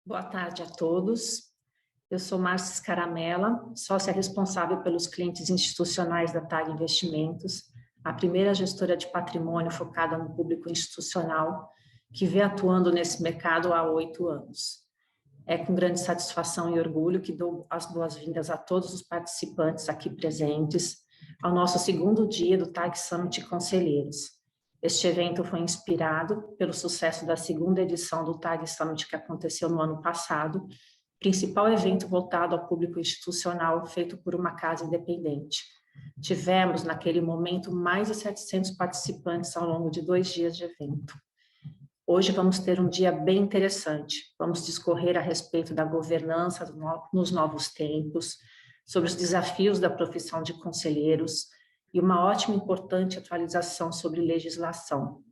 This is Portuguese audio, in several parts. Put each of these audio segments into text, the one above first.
Boa tarde a todos. Eu sou Márcia Scaramella, sócia responsável pelos clientes institucionais da TAG Investimentos, a primeira gestora de patrimônio focada no público institucional que vem atuando nesse mercado há 8 anos. É com grande satisfação e orgulho que dou as boas-vindas a todos os participantes aqui presentes ao nosso segundo dia do TAG Summit Conselheiros. Este evento foi inspirado pelo sucesso da segunda edição do TAG Summit que aconteceu no ano passado, principal evento voltado ao público institucional feito por uma casa independente. Tivemos, naquele momento, mais de 700 participantes ao longo de 2 dias de evento. Hoje vamos ter um dia bem interessante. Vamos discorrer a respeito da governança nos novos tempos, sobre os desafios da profissão de conselheiros e uma ótima e importante atualização sobre legislação.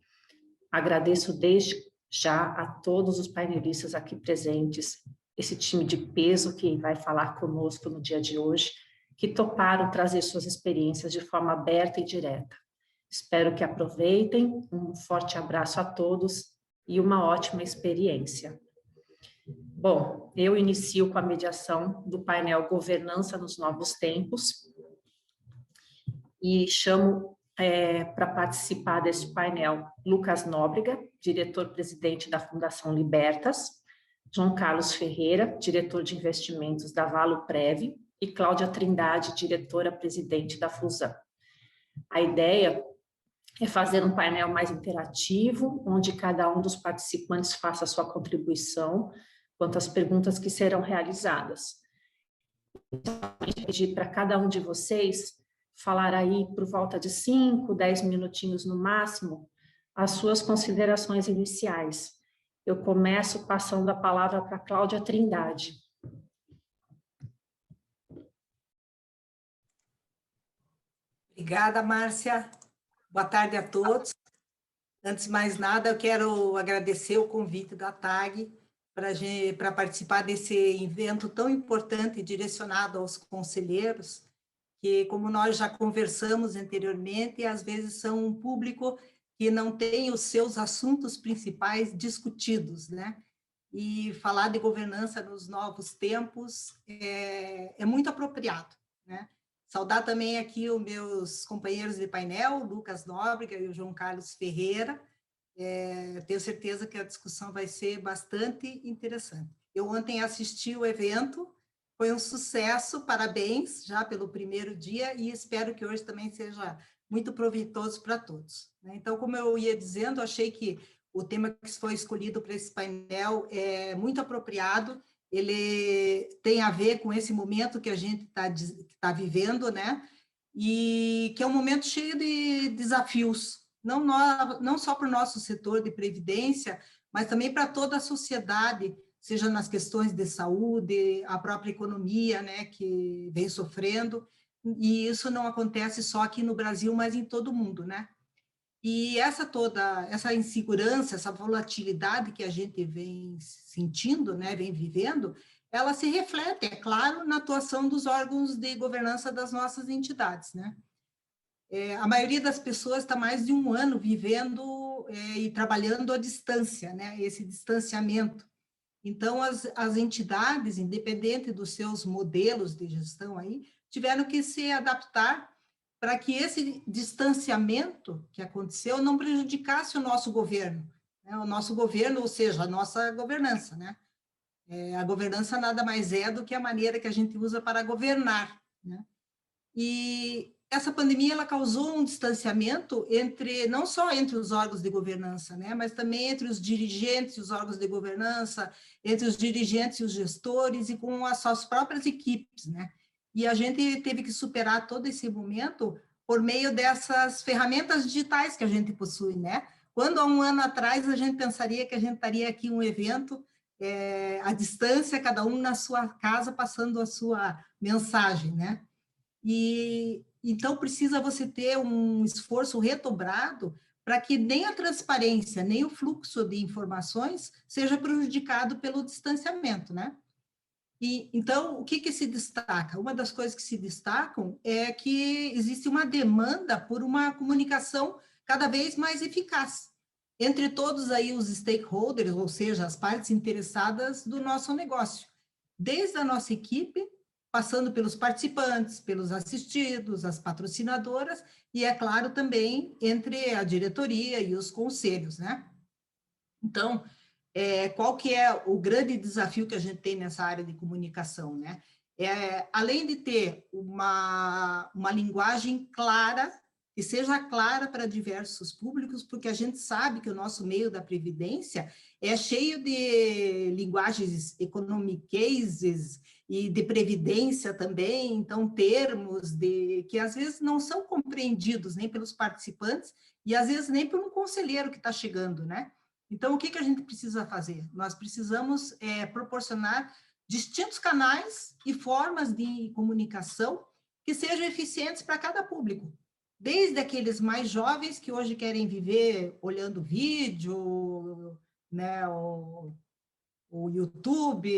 Agradeço desde já a todos os painelistas aqui presentes, esse time de peso que vai falar conosco no dia de hoje, que toparam trazer suas experiências de forma aberta e direta. Espero que aproveitem, um forte abraço a todos e uma ótima experiência. Bom, eu inicio com a mediação do painel Governança nos Novos Tempos e chamo para participar deste painel Lucas Nóbrega, diretor-presidente da Fundação Libertas, João Carlos Ferreira, diretor de investimentos da Valo Prev, e Cláudia Trindade, diretora-presidente da Fusam. A ideia é fazer um painel mais interativo, onde cada um dos participantes faça a sua contribuição quanto às perguntas que serão realizadas. Então, eu pedir para cada um de vocês falar aí por volta de 5, 10 minutinhos no máximo, as suas considerações iniciais. Eu começo passando a palavra para a Cláudia Trindade. Obrigada, Márcia. Boa tarde a todos. Antes de mais nada, eu quero agradecer o convite da TAG para participar desse evento tão importante direcionado aos conselheiros, que, como nós já conversamos anteriormente, às vezes são um público que não tem os seus assuntos principais discutidos, né? E falar de governança nos novos tempos é muito apropriado, né? Saudar também aqui os meus companheiros de painel, o Lucas Nóbrega e o João Carlos Ferreira. Tenho certeza que a discussão vai ser bastante interessante. Eu ontem assisti o evento, foi um sucesso, parabéns já pelo primeiro dia e espero que hoje também seja muito proveitoso para todos. Então, como eu ia dizendo, achei que o tema que foi escolhido para esse painel é muito apropriado, ele tem a ver com esse momento que a gente tá vivendo, né? E que é um momento cheio de desafios, não só para o nosso setor de previdência, mas também para toda a sociedade, seja nas questões de saúde, a própria economia, né, que vem sofrendo, e isso não acontece só aqui no Brasil, mas em todo o mundo, né? E essa insegurança, essa volatilidade que a gente vem sentindo, né, vem vivendo, ela se reflete, é claro, na atuação dos órgãos de governança das nossas entidades, né? A maioria das pessoas está mais de 1 ano vivendo e trabalhando à distância, né? Esse distanciamento. Então, as entidades, independente dos seus modelos de gestão aí, tiveram que se adaptar para que esse distanciamento que aconteceu não prejudicasse o nosso governo, né? O nosso governo, ou seja, a nossa governança, né? A governança nada mais é do que a maneira que a gente usa para governar, né? E essa pandemia ela causou um distanciamento não só entre os órgãos de governança, né, mas também entre os dirigentes e os órgãos de governança, entre os dirigentes e os gestores e com as suas próprias equipes, né? E a gente teve que superar todo esse momento por meio dessas ferramentas digitais que a gente possui, né? Quando há 1 ano atrás a gente pensaria que a gente estaria aqui em um evento à distância, cada um na sua casa passando a sua mensagem, né? E então precisa você ter um esforço redobrado para que nem a transparência, nem o fluxo de informações seja prejudicado pelo distanciamento, né? E então o que se destaca? Uma das coisas que se destacam é que existe uma demanda por uma comunicação cada vez mais eficaz entre todos aí os stakeholders, ou seja, as partes interessadas do nosso negócio, desde a nossa equipe, passando pelos participantes, pelos assistidos, as patrocinadoras, e, é claro, também entre a diretoria e os conselhos, né? Então, qual que é o grande desafio que a gente tem nessa área de comunicação, né? Além de ter uma linguagem clara, que seja clara para diversos públicos, porque a gente sabe que o nosso meio da previdência é cheio de linguagens economiquezes e de previdência também, então termos que às vezes não são compreendidos nem pelos participantes e às vezes nem por um conselheiro que está chegando, né? Então, o que a gente precisa fazer? Nós precisamos proporcionar distintos canais e formas de comunicação que sejam eficientes para cada público. Desde aqueles mais jovens que hoje querem viver olhando vídeo, né, o YouTube,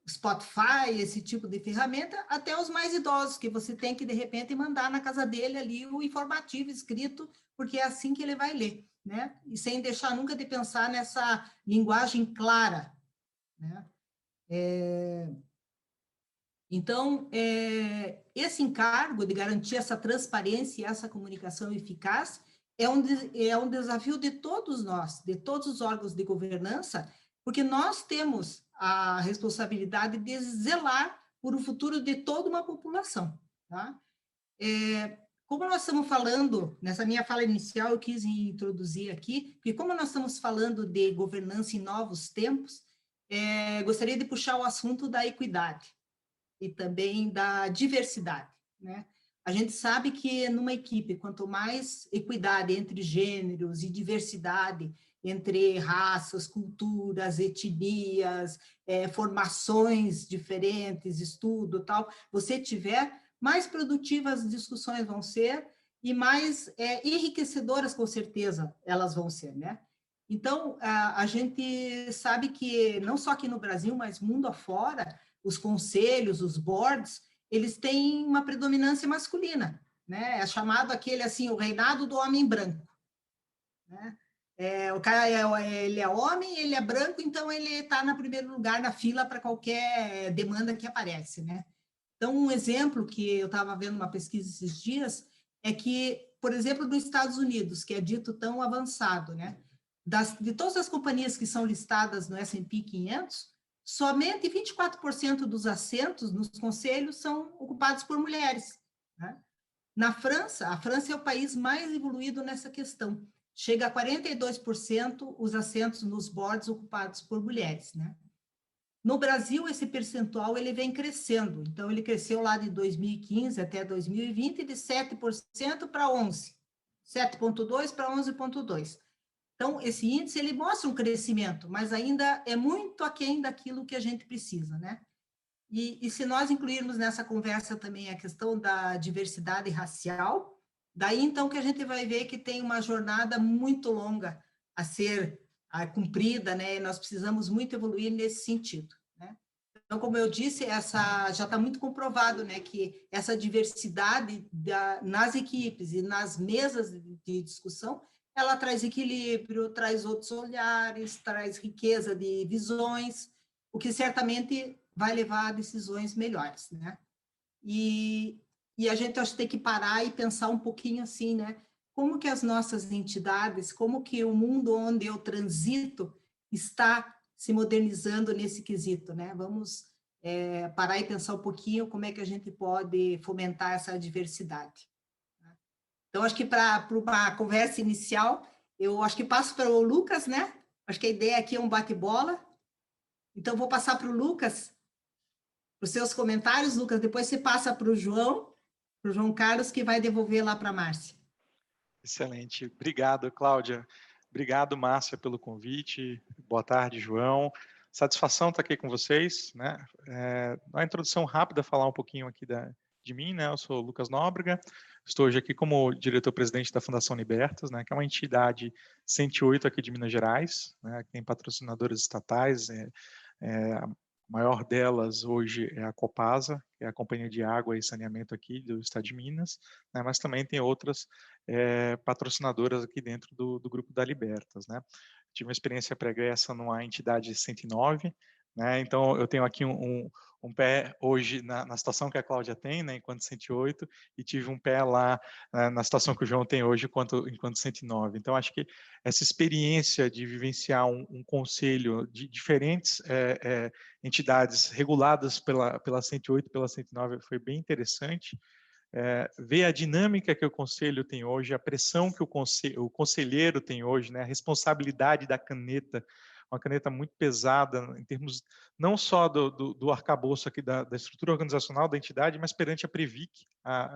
Spotify, esse tipo de ferramenta, até os mais idosos, que você tem que, de repente, mandar na casa dele ali o informativo escrito, porque é assim que ele vai ler, né? E sem deixar nunca de pensar nessa linguagem clara, né? Então, esse encargo de garantir essa transparência e essa comunicação eficaz é um desafio de todos nós, de todos os órgãos de governança, porque nós temos a responsabilidade de zelar por o futuro de toda uma população, tá? Como nós estamos falando, nessa minha fala inicial, eu quis introduzir aqui, porque como nós estamos falando de governança em novos tempos, gostaria de puxar o assunto da equidade e também da diversidade, né? A gente sabe que numa equipe, quanto mais equidade entre gêneros e diversidade entre raças, culturas, etnias, formações diferentes, estudo, tal, você tiver, mais produtivas as discussões vão ser e mais enriquecedoras, com certeza, elas vão ser, né? Então, a gente sabe que, não só aqui no Brasil, mas mundo afora, os conselhos, os boards, eles têm uma predominância masculina, né? É chamado aquele, assim, o reinado do homem branco, né? O cara, ele é homem, ele é branco, então ele está no primeiro lugar na fila para qualquer demanda que aparece, né? Então, um exemplo que eu estava vendo uma pesquisa esses dias é que, por exemplo, nos Estados Unidos, que é dito tão avançado, né? De todas as companhias que são listadas no S&P 500, somente 24% dos assentos nos conselhos são ocupados por mulheres, né? Na França, a França é o país mais evoluído nessa questão. Chega a 42% os assentos nos boards ocupados por mulheres, né? No Brasil, esse percentual ele vem crescendo. Então, ele cresceu lá de 2015 até 2020 de 7% para 11%. 7,2% para 11,2%. Então, esse índice ele mostra um crescimento, mas ainda é muito aquém daquilo que a gente precisa, né? E se nós incluirmos nessa conversa também a questão da diversidade racial, daí então que a gente vai ver que tem uma jornada muito longa a ser cumprida, né? E nós precisamos muito evoluir nesse sentido, né? Então, como eu disse, já está muito comprovado, né, que essa diversidade nas equipes e nas mesas de discussão, ela traz equilíbrio, traz outros olhares, traz riqueza de visões, o que certamente vai levar a decisões melhores, né? E a gente acho que tem que parar e pensar um pouquinho assim, né? Como que as nossas entidades, como que o mundo onde eu transito está se modernizando nesse quesito, né? Vamos parar e pensar um pouquinho como é que a gente pode fomentar essa diversidade. Então, acho que para uma conversa inicial, eu acho que passo para o Lucas, né? Acho que a ideia aqui é um bate-bola. Então, vou passar para o Lucas, para os seus comentários, Lucas. Depois você passa para o João Carlos, que vai devolver lá para a Márcia. Excelente. Obrigado, Cláudia. Obrigado, Márcia, pelo convite. Boa tarde, João. Satisfação estar aqui com vocês, né? Uma introdução rápida, falar um pouquinho aqui de mim, né? Eu sou o Lucas Nóbrega, estou hoje aqui como diretor-presidente da Fundação Libertas, né? Que é uma entidade 108 aqui de Minas Gerais, né? Que tem patrocinadoras estatais, a maior delas hoje é a Copasa, que é a Companhia de Água e Saneamento aqui do estado de Minas, né, mas também tem outras patrocinadoras aqui dentro do grupo da Libertas, né? Tive uma experiência pregressa numa entidade 109, né? Então eu tenho aqui um pé hoje na situação que a Cláudia tem, né, enquanto 108, e tive um pé lá na situação que o João tem hoje enquanto 109. Então acho que essa experiência de vivenciar um conselho de diferentes entidades reguladas pela 108, pela 109 foi bem interessante. Ver a dinâmica que o conselho tem hoje, a pressão que o conselheiro tem hoje, né, a responsabilidade da caneta, uma caneta muito pesada em termos não só do arcabouço aqui da estrutura organizacional da entidade, mas perante a Previc,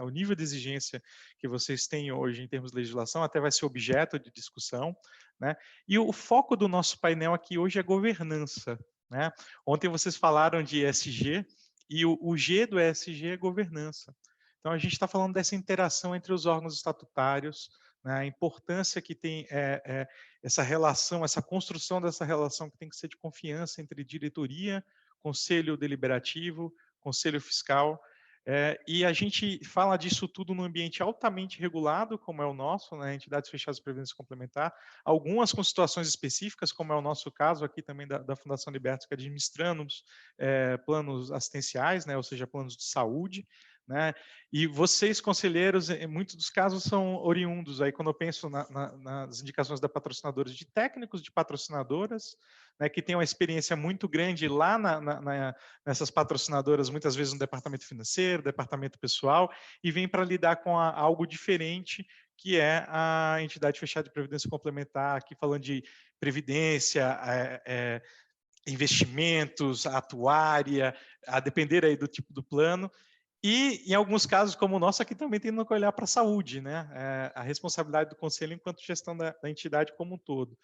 o nível de exigência que vocês têm hoje em termos de legislação até vai ser objeto de discussão, né? E o foco do nosso painel aqui hoje é governança, né? Ontem vocês falaram de ESG e o G do ESG é governança. Então, a gente está falando dessa interação entre os órgãos estatutários, né, a importância que tem essa relação, essa construção dessa relação que tem que ser de confiança entre diretoria, conselho deliberativo, conselho fiscal, e a gente fala disso tudo num ambiente altamente regulado, como é o nosso, né, entidades fechadas de previdência complementar, algumas com situações específicas, como é o nosso caso aqui também da Fundação Libertas, que administramos planos assistenciais, né, ou seja, planos de saúde, né? E vocês, conselheiros, em muitos dos casos são oriundos, aí quando eu penso nas indicações da patrocinadores, de técnicos de patrocinadoras, né, que têm uma experiência muito grande lá nessas patrocinadoras, muitas vezes no departamento financeiro, departamento pessoal, e vêm para lidar com algo diferente, que é a entidade fechada de previdência complementar, aqui falando de previdência, investimentos, atuária, a depender aí do tipo do plano. E, em alguns casos, como o nosso, aqui também tem que olhar para a saúde, né? A responsabilidade do conselho enquanto gestão da entidade como um todo.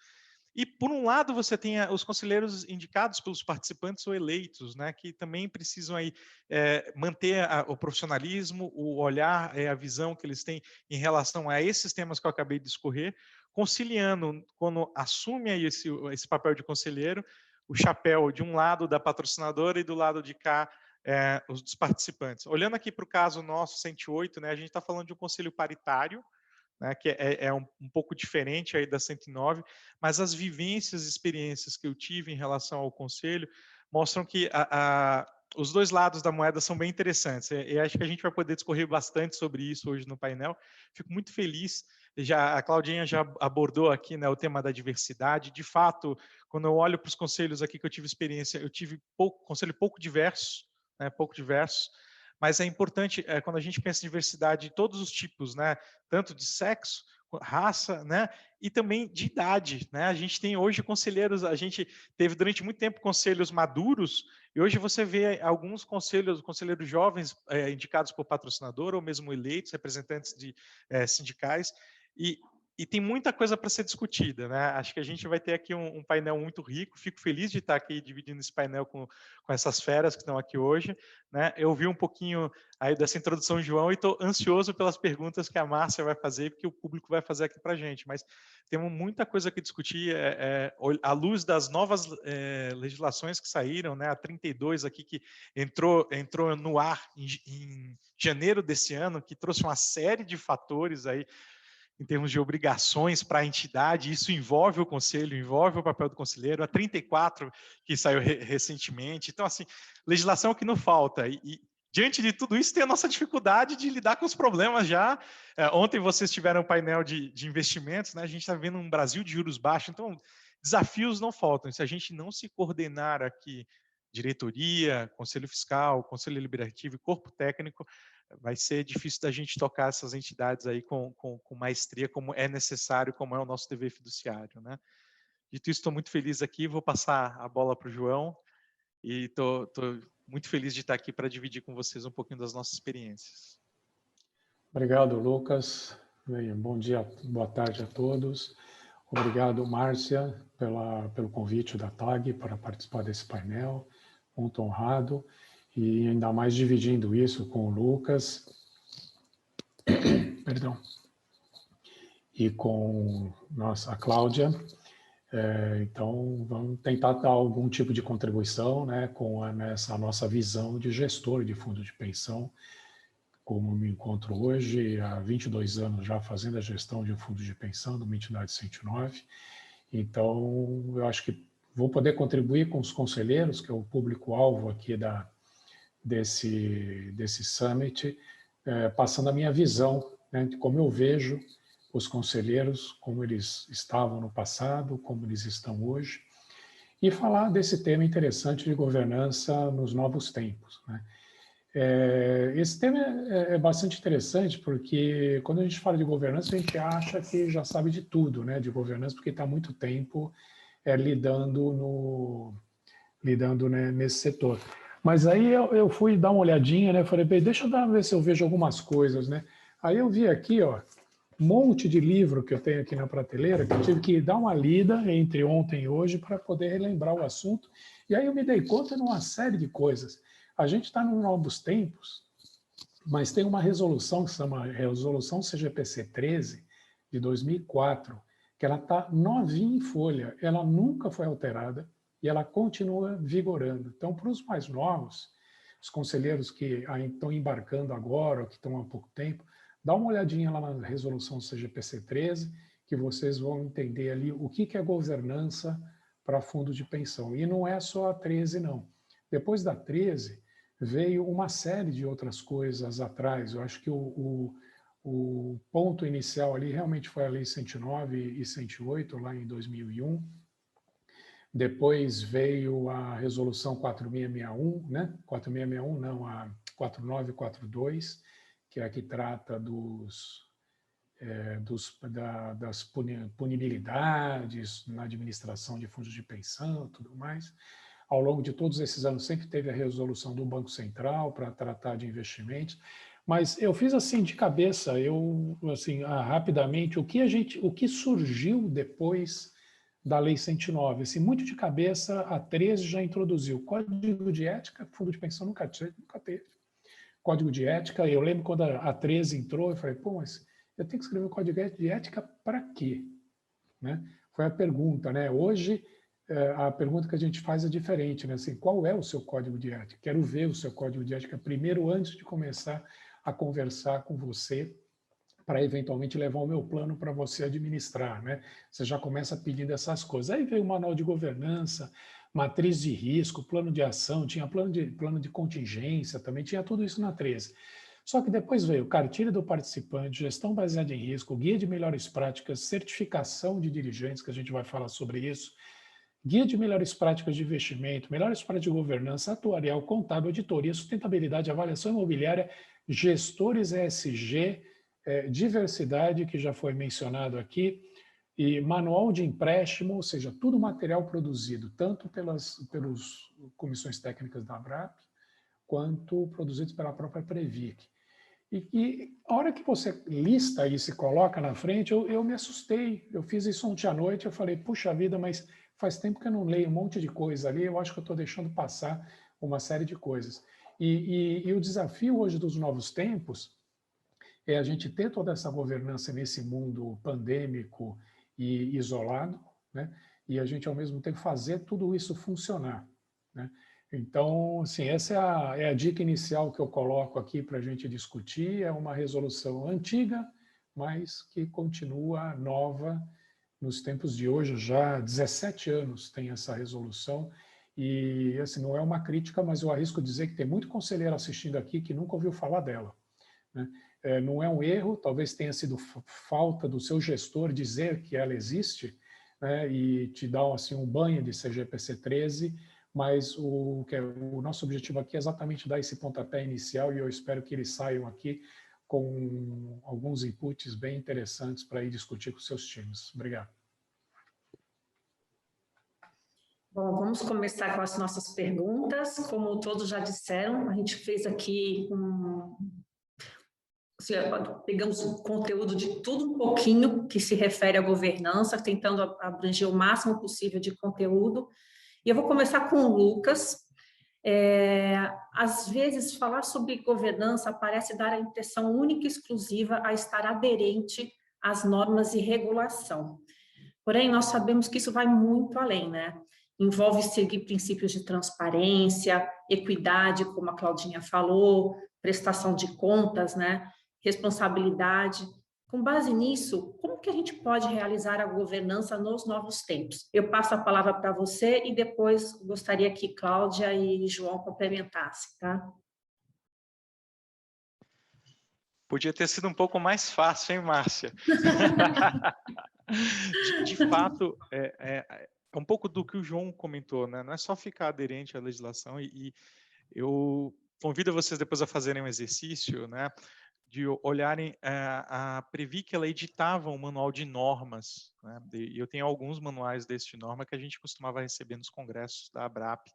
E, por um lado, você tem os conselheiros indicados pelos participantes ou eleitos, né? Que também precisam aí, manter o profissionalismo, o olhar, a visão que eles têm em relação a esses temas que eu acabei de discorrer, conciliando, quando assume aí esse papel de conselheiro, o chapéu de um lado da patrocinadora e do lado de cá, os dos participantes. Olhando aqui para o caso nosso, 108, né, a gente está falando de um conselho paritário, né, que é um pouco diferente aí da 109, mas as vivências e experiências que eu tive em relação ao conselho mostram que os dois lados da moeda são bem interessantes. E acho que a gente vai poder discorrer bastante sobre isso hoje no painel. Fico muito feliz. A Claudinha já abordou aqui, né, o tema da diversidade. De fato, quando eu olho para os conselhos aqui que eu tive experiência, eu tive conselho pouco diverso, né, pouco diversos, mas é importante quando a gente pensa em diversidade de todos os tipos, né, tanto de sexo, raça, né, e também de idade, né? A gente tem hoje conselheiros, a gente teve durante muito tempo conselhos maduros e hoje você vê alguns conselheiros jovens indicados por patrocinador ou mesmo eleitos, representantes de sindicais, e tem muita coisa para ser discutida, né? Acho que a gente vai ter aqui um painel muito rico. Fico feliz de estar aqui dividindo esse painel com essas feras que estão aqui hoje, né? Eu vi um pouquinho aí dessa introdução, João, e estou ansioso pelas perguntas que a Márcia vai fazer, porque o público vai fazer aqui para a gente. Mas temos muita coisa que discutir à luz das novas legislações que saíram, né? A 32 aqui que entrou no ar em janeiro desse ano, que trouxe uma série de fatores aí em termos de obrigações para a entidade, isso envolve o conselho, envolve o papel do conselheiro, a 34 que saiu recentemente. Então, assim, legislação que não falta. E diante de tudo isso, tem a nossa dificuldade de lidar com os problemas já. Ontem vocês tiveram um painel de investimentos, né? A gente está vendo um Brasil de juros baixos, então desafios não faltam. Se a gente não se coordenar aqui, diretoria, conselho fiscal, conselho deliberativo e corpo técnico, vai ser difícil da gente tocar essas entidades aí com maestria, como é necessário, como é o nosso dever fiduciário, né? Dito isso, estou muito feliz aqui, vou passar a bola para o João e estou muito feliz de estar aqui para dividir com vocês um pouquinho das nossas experiências. Obrigado, Lucas. Bom dia, boa tarde a todos. Obrigado, Márcia, pelo convite da TAG para participar desse painel. Muito honrado. E ainda mais dividindo isso com o Lucas, perdão, e com a Cláudia. Então, vamos tentar dar algum tipo de contribuição, né, com essa nossa visão de gestor de fundo de pensão, como me encontro hoje, há 22 anos já fazendo a gestão de um fundo de pensão de uma entidade 109. Então, eu acho que vou poder contribuir com os conselheiros, que é o público-alvo aqui desse summit, passando a minha visão, né, de como eu vejo os conselheiros, como eles estavam no passado, como eles estão hoje, e falar desse tema interessante de governança nos novos tempos, né? Esse tema é bastante interessante porque quando a gente fala de governança, a gente acha que já sabe de tudo, né, de governança, porque está há muito tempo lidando né, nesse setor. Mas aí eu fui dar uma olhadinha, né, falei, deixa eu ver se eu vejo algumas coisas, né. Aí eu vi aqui, ó, um monte de livro que eu tenho aqui na prateleira, que eu tive que dar uma lida entre ontem e hoje para poder relembrar o assunto. E aí eu me dei conta de uma série de coisas. A gente está nos novos tempos, mas tem uma resolução que se chama Resolução CGPC 13, de 2004, que ela está novinha em folha, ela nunca foi alterada e ela continua vigorando. Então, para os mais novos, os conselheiros que estão embarcando agora, ou que estão há pouco tempo, dá uma olhadinha lá na Resolução CGPC 13, que vocês vão entender ali o que é governança para fundo de pensão. E não é só a 13, não. Depois da 13, veio uma série de outras coisas atrás. Eu acho que o ponto inicial ali realmente foi a Lei 109 e 108, lá em 2001. Depois veio a Resolução 4661, né? 4661 não, a 4942, que é a que trata das punibilidades na administração de fundos de pensão e tudo mais. Ao longo de todos esses anos sempre teve a resolução do Banco Central para tratar de investimentos, mas eu fiz assim de cabeça, rapidamente, o que surgiu depois da Lei 109. Assim, muito de cabeça, a 13 já introduziu Código de Ética, fundo de pensão nunca teve. Código de Ética, eu lembro quando a 13 entrou, eu falei, pô, mas eu tenho que escrever um Código de Ética para quê? Né? Foi a pergunta, né? Hoje, a pergunta que a gente faz é diferente, né? Assim, qual é o seu código de ética? Quero ver o seu código de ética primeiro, antes de começar a conversar com você, para eventualmente levar o meu plano para você administrar, né? Você já começa pedindo essas coisas. Aí veio o manual de governança, matriz de risco, plano de ação, tinha plano de contingência, também tinha tudo isso na 13. Só que depois veio cartilha do participante, gestão baseada em risco, guia de melhores práticas, certificação de dirigentes, que a gente vai falar sobre isso, guia de melhores práticas de investimento, melhores práticas de governança, atuarial, contábil, auditoria, sustentabilidade, avaliação imobiliária, gestores ESG, diversidade, que já foi mencionado aqui, e manual de empréstimo, ou seja, tudo material produzido, tanto pelas comissões técnicas da ABRAP, quanto produzidos pela própria Previc. E a hora que você lista isso e coloca na frente, eu me assustei. Eu fiz isso ontem à noite, eu falei, puxa vida, mas faz tempo que eu não leio um monte de coisa ali, eu acho que eu estou deixando passar uma série de coisas. E o desafio hoje dos novos tempos é a gente ter toda essa governança nesse mundo pandêmico e isolado, né? E a gente, ao mesmo tempo, fazer tudo isso funcionar, né? Então, assim, essa é a dica inicial que eu coloco aqui para a gente discutir. É uma resolução antiga, mas que continua nova nos tempos de hoje. Já há 17 anos tem essa resolução. E, assim, não é uma crítica, mas eu arrisco dizer que tem muito conselheiro assistindo aqui que nunca ouviu falar dela, né? Não é um erro, talvez tenha sido falta do seu gestor dizer que ela existe, né, e te dar assim, um banho de CGPC 13, mas o nosso objetivo aqui é exatamente dar esse pontapé inicial e eu espero que eles saiam aqui com alguns inputs bem interessantes para ir discutir com seus times. Obrigado. Bom, vamos começar com as nossas perguntas. Como todos já disseram, a gente fez aqui pegamos o conteúdo de tudo um pouquinho que se refere à governança, tentando abranger o máximo possível de conteúdo. E eu vou começar com o Lucas. Às vezes, falar sobre governança parece dar a impressão única e exclusiva a estar aderente às normas e regulação. Porém, nós sabemos que isso vai muito além, né? envolve seguir princípios de transparência, equidade, como a Claudinha falou, prestação de contas, né? Responsabilidade. Com base nisso, como que a gente pode realizar a governança nos novos tempos? Eu passo a palavra para você e depois gostaria que Cláudia e João complementassem, tá? Podia ter sido um pouco mais fácil, hein, Márcia? De fato, é um pouco do que o João comentou, né? Não é só ficar aderente à legislação, e eu convido vocês depois a fazerem um exercício, né? De olharem, a Previc, ela editava um manual de normas, né? E eu tenho alguns manuais desse de norma que a gente costumava receber nos congressos da ABRAP.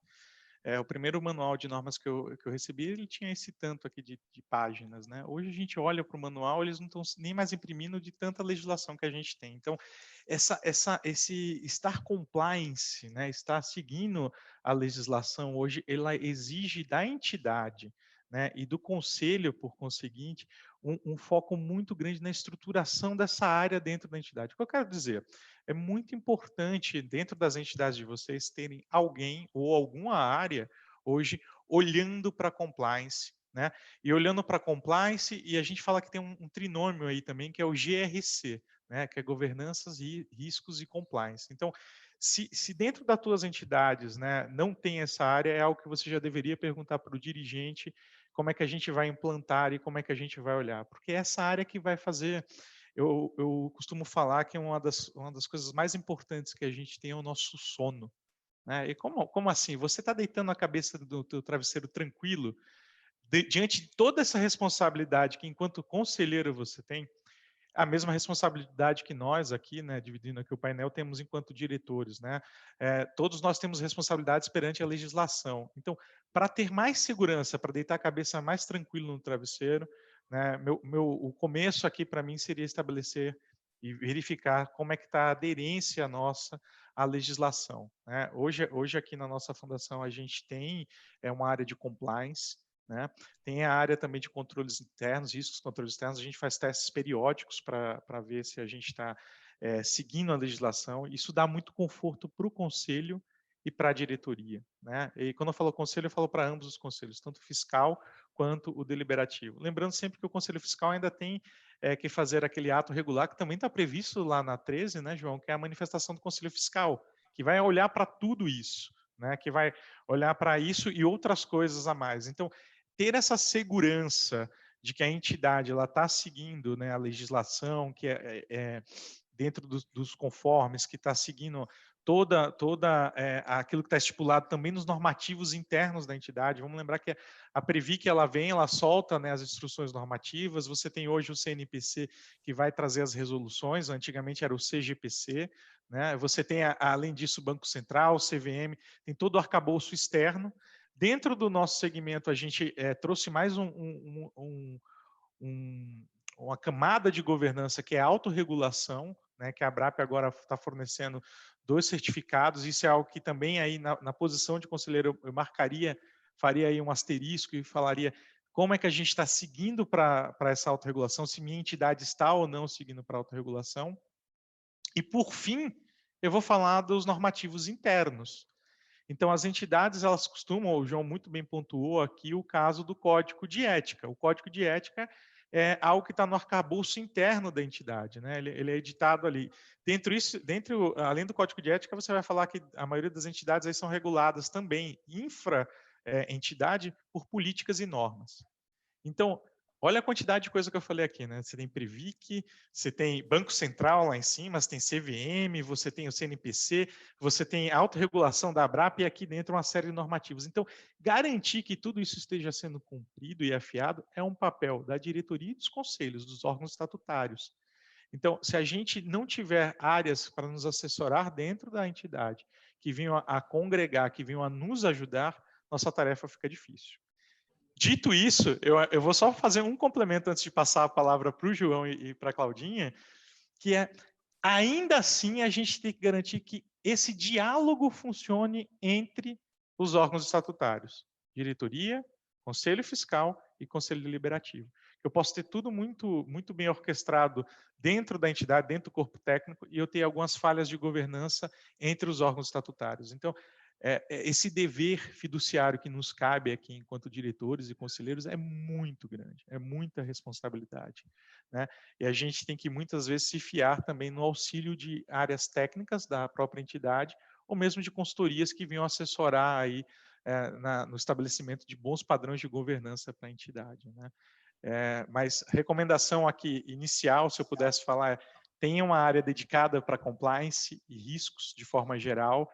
O primeiro manual de normas que eu recebi, ele tinha esse tanto aqui de páginas, né? Hoje a gente olha para o manual, eles não estão nem mais imprimindo de tanta legislação que a gente tem. Então, esse estar compliance, né? Estar seguindo a legislação hoje, ela exige da entidade, né? E do conselho, por conseguinte, um foco muito grande na estruturação dessa área dentro da entidade. O que eu quero dizer? É muito importante, dentro das entidades de vocês, terem alguém ou alguma área hoje olhando para compliance, né? E olhando para compliance, e a gente fala que tem um trinômio aí também, que é o GRC, né? Que é governanças, riscos e compliance. Então, se dentro das tuas entidades, né, não tem essa área, é algo que você já deveria perguntar para o dirigente como é que a gente vai implantar e como é que a gente vai olhar, porque é essa área que vai fazer. Eu costumo falar que uma das coisas mais importantes que a gente tem é o nosso sono, né? E como assim? Você está deitando a cabeça do teu travesseiro tranquilo, diante de toda essa responsabilidade que, enquanto conselheiro, você tem, a mesma responsabilidade que nós aqui, né, dividindo aqui o painel, temos enquanto diretores, né? Todos nós temos responsabilidades perante a legislação. Então, para ter mais segurança, para deitar a cabeça mais tranquilo no travesseiro, né, o começo aqui para mim seria estabelecer e verificar como é que está a aderência nossa à legislação, né? Hoje aqui na nossa fundação a gente tem uma área de compliance, né? Tem a área também de controles internos, riscos, controles externos. A gente faz testes periódicos para ver se a gente está seguindo a legislação. Isso dá muito conforto para o conselho e para a diretoria, né? E quando eu falo conselho, eu falo para ambos os conselhos, tanto o fiscal quanto o deliberativo. Lembrando sempre que o conselho fiscal ainda tem que fazer aquele ato regular, que também está previsto lá na 13, né, João, que é a manifestação do conselho fiscal, que vai olhar para tudo isso, né? Que vai olhar para isso e outras coisas a mais. Então, ter essa segurança de que a entidade está seguindo, né, a legislação, que é dentro dos conformes, que está seguindo toda aquilo que está estipulado também nos normativos internos da entidade. Vamos lembrar que a Previc, ela solta, né, as instruções normativas. Você tem hoje o CNPC, que vai trazer as resoluções. Antigamente era o CGPC, né? Você tem, além disso, o Banco Central, o CVM, tem todo o arcabouço externo. Dentro do nosso segmento, a gente trouxe mais uma camada de governança, que é a autorregulação, né, que a ABRAP agora está fornecendo 2 certificados. Isso é algo que também aí na posição de conselheiro eu marcaria, faria aí um asterisco e falaria como é que a gente está seguindo para essa autorregulação, se minha entidade está ou não seguindo para a autorregulação. E, por fim, eu vou falar dos normativos internos. Então, as entidades, elas costumam, o João muito bem pontuou aqui, o caso do Código de Ética. O Código de Ética é algo que está no arcabouço interno da entidade, né? Ele é editado ali. Além do Código de Ética, você vai falar que a maioria das entidades aí são reguladas também, infra-entidade, por políticas e normas. Então, olha a quantidade de coisa que eu falei aqui, né? Você tem Previc, você tem Banco Central lá em cima, você tem CVM, você tem o CNPC, você tem a autorregulação da ABRAP e aqui dentro uma série de normativos. Então, garantir que tudo isso esteja sendo cumprido e afiado é um papel da diretoria e dos conselhos, dos órgãos estatutários. Então, se a gente não tiver áreas para nos assessorar dentro da entidade, que venham a congregar, que venham a nos ajudar, nossa tarefa fica difícil. Dito isso, eu vou só fazer um complemento antes de passar a palavra para o João e para a Claudinha, que é, ainda assim, a gente tem que garantir que esse diálogo funcione entre os órgãos estatutários, diretoria, conselho fiscal e conselho deliberativo. eu posso ter tudo muito bem orquestrado dentro da entidade, dentro do corpo técnico, e eu ter algumas falhas de governança entre os órgãos estatutários. Então, esse dever fiduciário que nos cabe aqui enquanto diretores e conselheiros é muito grande, é muita responsabilidade, né? E a gente tem que muitas vezes se fiar também no auxílio de áreas técnicas da própria entidade, ou mesmo de consultorias que venham assessorar aí no estabelecimento de bons padrões de governança para a entidade, né? Mas recomendação aqui inicial, se eu pudesse falar, tenha uma área dedicada para compliance e riscos de forma geral,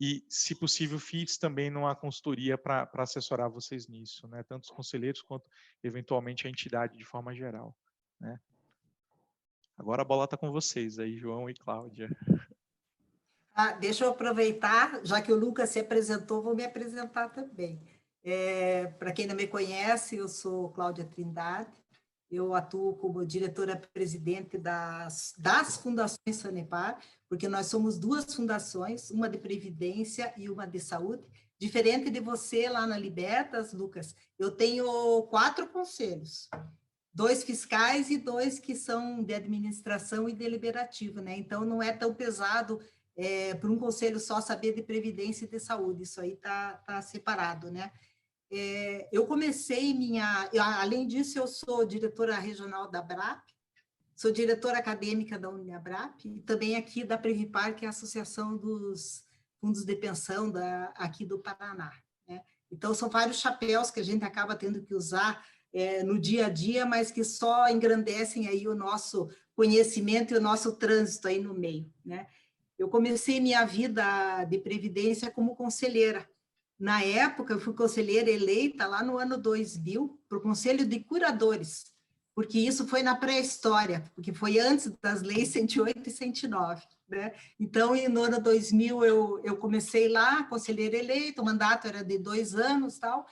e, se possível, FITS também numa consultoria para assessorar vocês nisso, né? Tanto os conselheiros quanto, eventualmente, a entidade de forma geral, né? Agora a bola está com vocês aí, João e Cláudia. Deixa eu aproveitar, já que o Lucas se apresentou, vou me apresentar também. Para quem não me conhece, eu sou Cláudia Trindade, eu atuo como diretora-presidente das fundações Sanepar, porque nós somos duas fundações, uma de Previdência e uma de Saúde. Diferente de você lá na Libertas, Lucas, eu tenho 4 conselhos, 2 fiscais e 2 que são de administração e deliberativo, né? Então, não é tão pesado para um conselho só saber de Previdência e de Saúde, isso aí tá separado, né? Eu comecei além disso, eu sou diretora regional da ABRAP, sou diretora acadêmica da UniABRAP e também aqui da Previpar, que é a Associação dos Fundos de Pensão aqui do Paraná, né? Então, são vários chapéus que a gente acaba tendo que usar no dia a dia, mas que só engrandecem aí o nosso conhecimento e o nosso trânsito aí no meio, né? Eu comecei minha vida de previdência como conselheira. Na época, eu fui conselheira eleita lá no ano 2000 para o Conselho de Curadores, porque isso foi na pré-história, porque foi antes das leis 108 e 109, né? Então, no ano 2000, eu comecei lá, conselheira eleita, o mandato era de 2 anos, tal,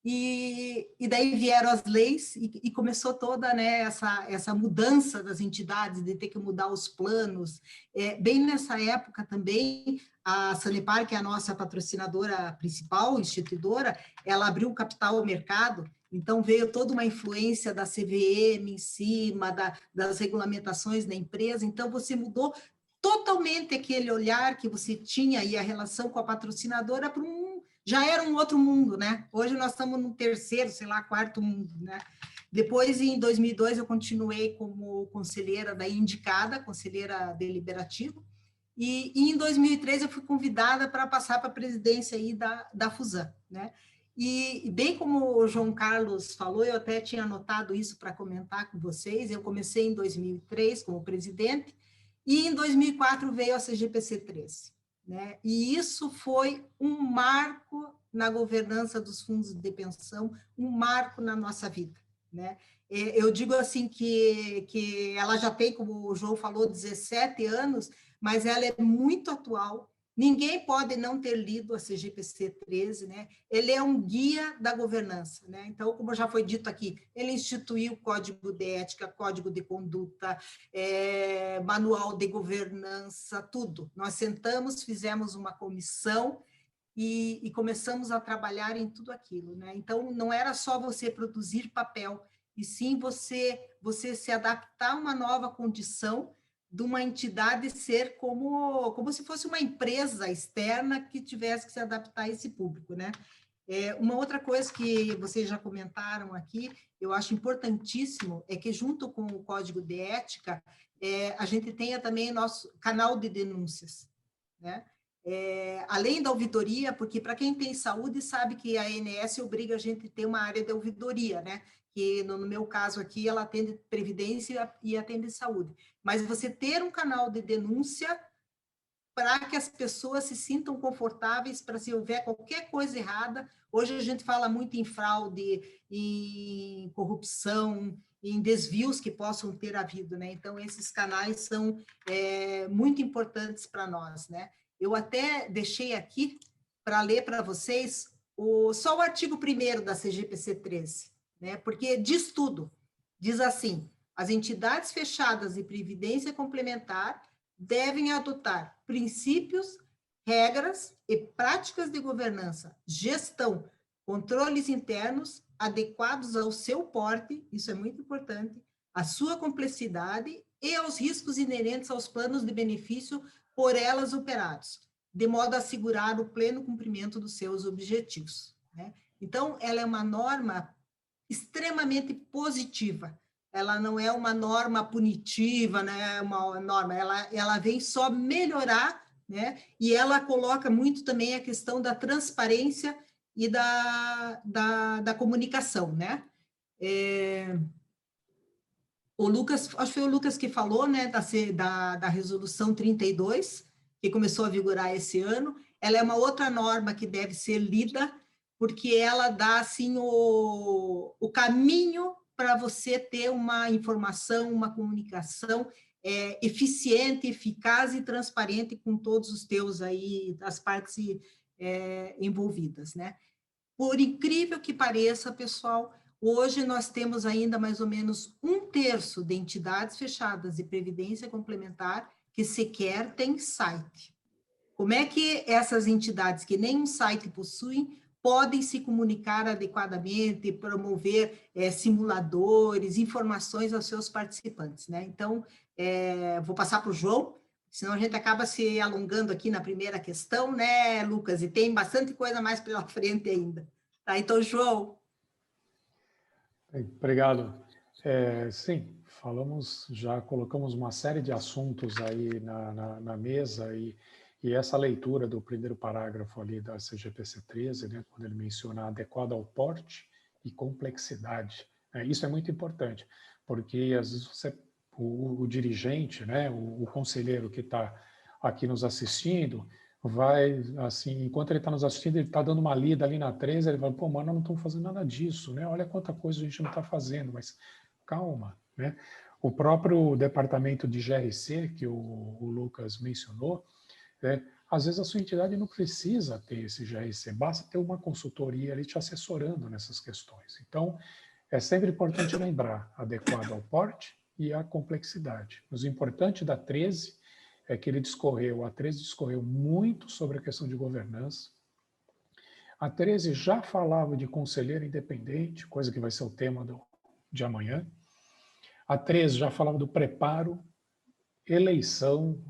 e daí vieram as leis e começou toda, né, essa mudança das entidades, de ter que mudar os planos. Bem nessa época também, a Sanepar, que é a nossa patrocinadora principal, instituidora, ela abriu o capital ao mercado, então veio toda uma influência da CVM em cima, das regulamentações da empresa, então você mudou totalmente aquele olhar que você tinha e a relação com a patrocinadora para já era um outro mundo, né? Hoje nós estamos no terceiro, sei lá, quarto mundo, né? Depois, em 2002, eu continuei como conselheira da indicada, conselheira deliberativa, e em 2003 eu fui convidada para passar para a presidência aí da Fusan, né? E bem como o João Carlos falou, eu até tinha anotado isso para comentar com vocês, eu comecei em 2003 como presidente, e em 2004 veio a CGPC 13. Né? E isso foi um marco na governança dos fundos de pensão, um marco na nossa vida. Né? Eu digo assim que ela já tem, como o João falou, 17 anos, mas ela é muito atual. Ninguém pode não ter lido a CGPC 13, né? Ele é um guia da governança, né? Então, como já foi dito aqui, ele instituiu código de ética, código de conduta, manual de governança, tudo. Nós sentamos, fizemos uma comissão e começamos a trabalhar em tudo aquilo, né? Então, não era só você produzir papel, e sim você se adaptar a uma nova condição de uma entidade ser como se fosse uma empresa externa que tivesse que se adaptar a esse público, né? Uma outra coisa que vocês já comentaram aqui, eu acho importantíssimo, é que junto com o Código de Ética, a gente tenha também nosso canal de denúncias, né? Além da ouvidoria, porque para quem tem saúde sabe que a ANS obriga a gente a ter uma área de ouvidoria, né? Que no meu caso aqui, ela atende previdência e atende saúde. Mas você ter um canal de denúncia para que as pessoas se sintam confortáveis para se houver qualquer coisa errada. Hoje a gente fala muito em fraude, em corrupção, em desvios que possam ter havido, né? Então, esses canais são muito importantes para nós, né? Eu até deixei aqui para ler para vocês só o artigo 1º da CGPC 13, né? Porque diz tudo. Diz assim: as entidades fechadas de previdência complementar devem adotar princípios, regras e práticas de governança, gestão, controles internos, adequados ao seu porte, isso é muito importante, à sua complexidade e aos riscos inerentes aos planos de benefício por elas operados, de modo a assegurar o pleno cumprimento dos seus objetivos, né? Então, ela é uma norma extremamente positiva, ela não é uma norma punitiva, né? É uma norma, ela vem só melhorar, né? E ela coloca muito também a questão da transparência e da comunicação, né? O Lucas, acho que foi o Lucas que falou, né, da resolução 32, que começou a vigorar esse ano. Ela é uma outra norma que deve ser lida, porque ela dá, assim, o caminho para você ter uma informação, uma comunicação eficiente, eficaz e transparente com todos os teus aí, as partes envolvidas, né? Por incrível que pareça, pessoal, hoje nós temos ainda mais ou menos 1/3 de entidades fechadas de previdência complementar que sequer tem site. Como é que essas entidades que nem um site possuem podem se comunicar adequadamente, promover simuladores, informações aos seus participantes, né? Então, vou passar para o João, senão a gente acaba se alongando aqui na primeira questão, né, Lucas? E tem bastante coisa mais pela frente ainda. Tá, então, João. Obrigado. Sim, colocamos uma série de assuntos aí na mesa e essa leitura do primeiro parágrafo ali da CGPC 13, né, quando ele menciona adequado ao porte e complexidade. Isso é muito importante, porque às vezes o dirigente, né, o conselheiro que está aqui nos assistindo, vai, assim, enquanto ele está nos assistindo, ele está dando uma lida ali na 13, ele vai, pô, mano, nós não estamos fazendo nada disso, né? Olha quanta coisa a gente não está fazendo, mas calma, né? O próprio departamento de GRC, que o Lucas mencionou, às vezes a sua entidade não precisa ter esse GRC, basta ter uma consultoria ali te assessorando nessas questões. Então, é sempre importante lembrar, adequado ao porte e à complexidade. Mas o importante da 13 é que a 13 discorreu muito sobre a questão de governança. A 13 já falava de conselheiro independente, coisa que vai ser o tema de amanhã. A 13 já falava do preparo, eleição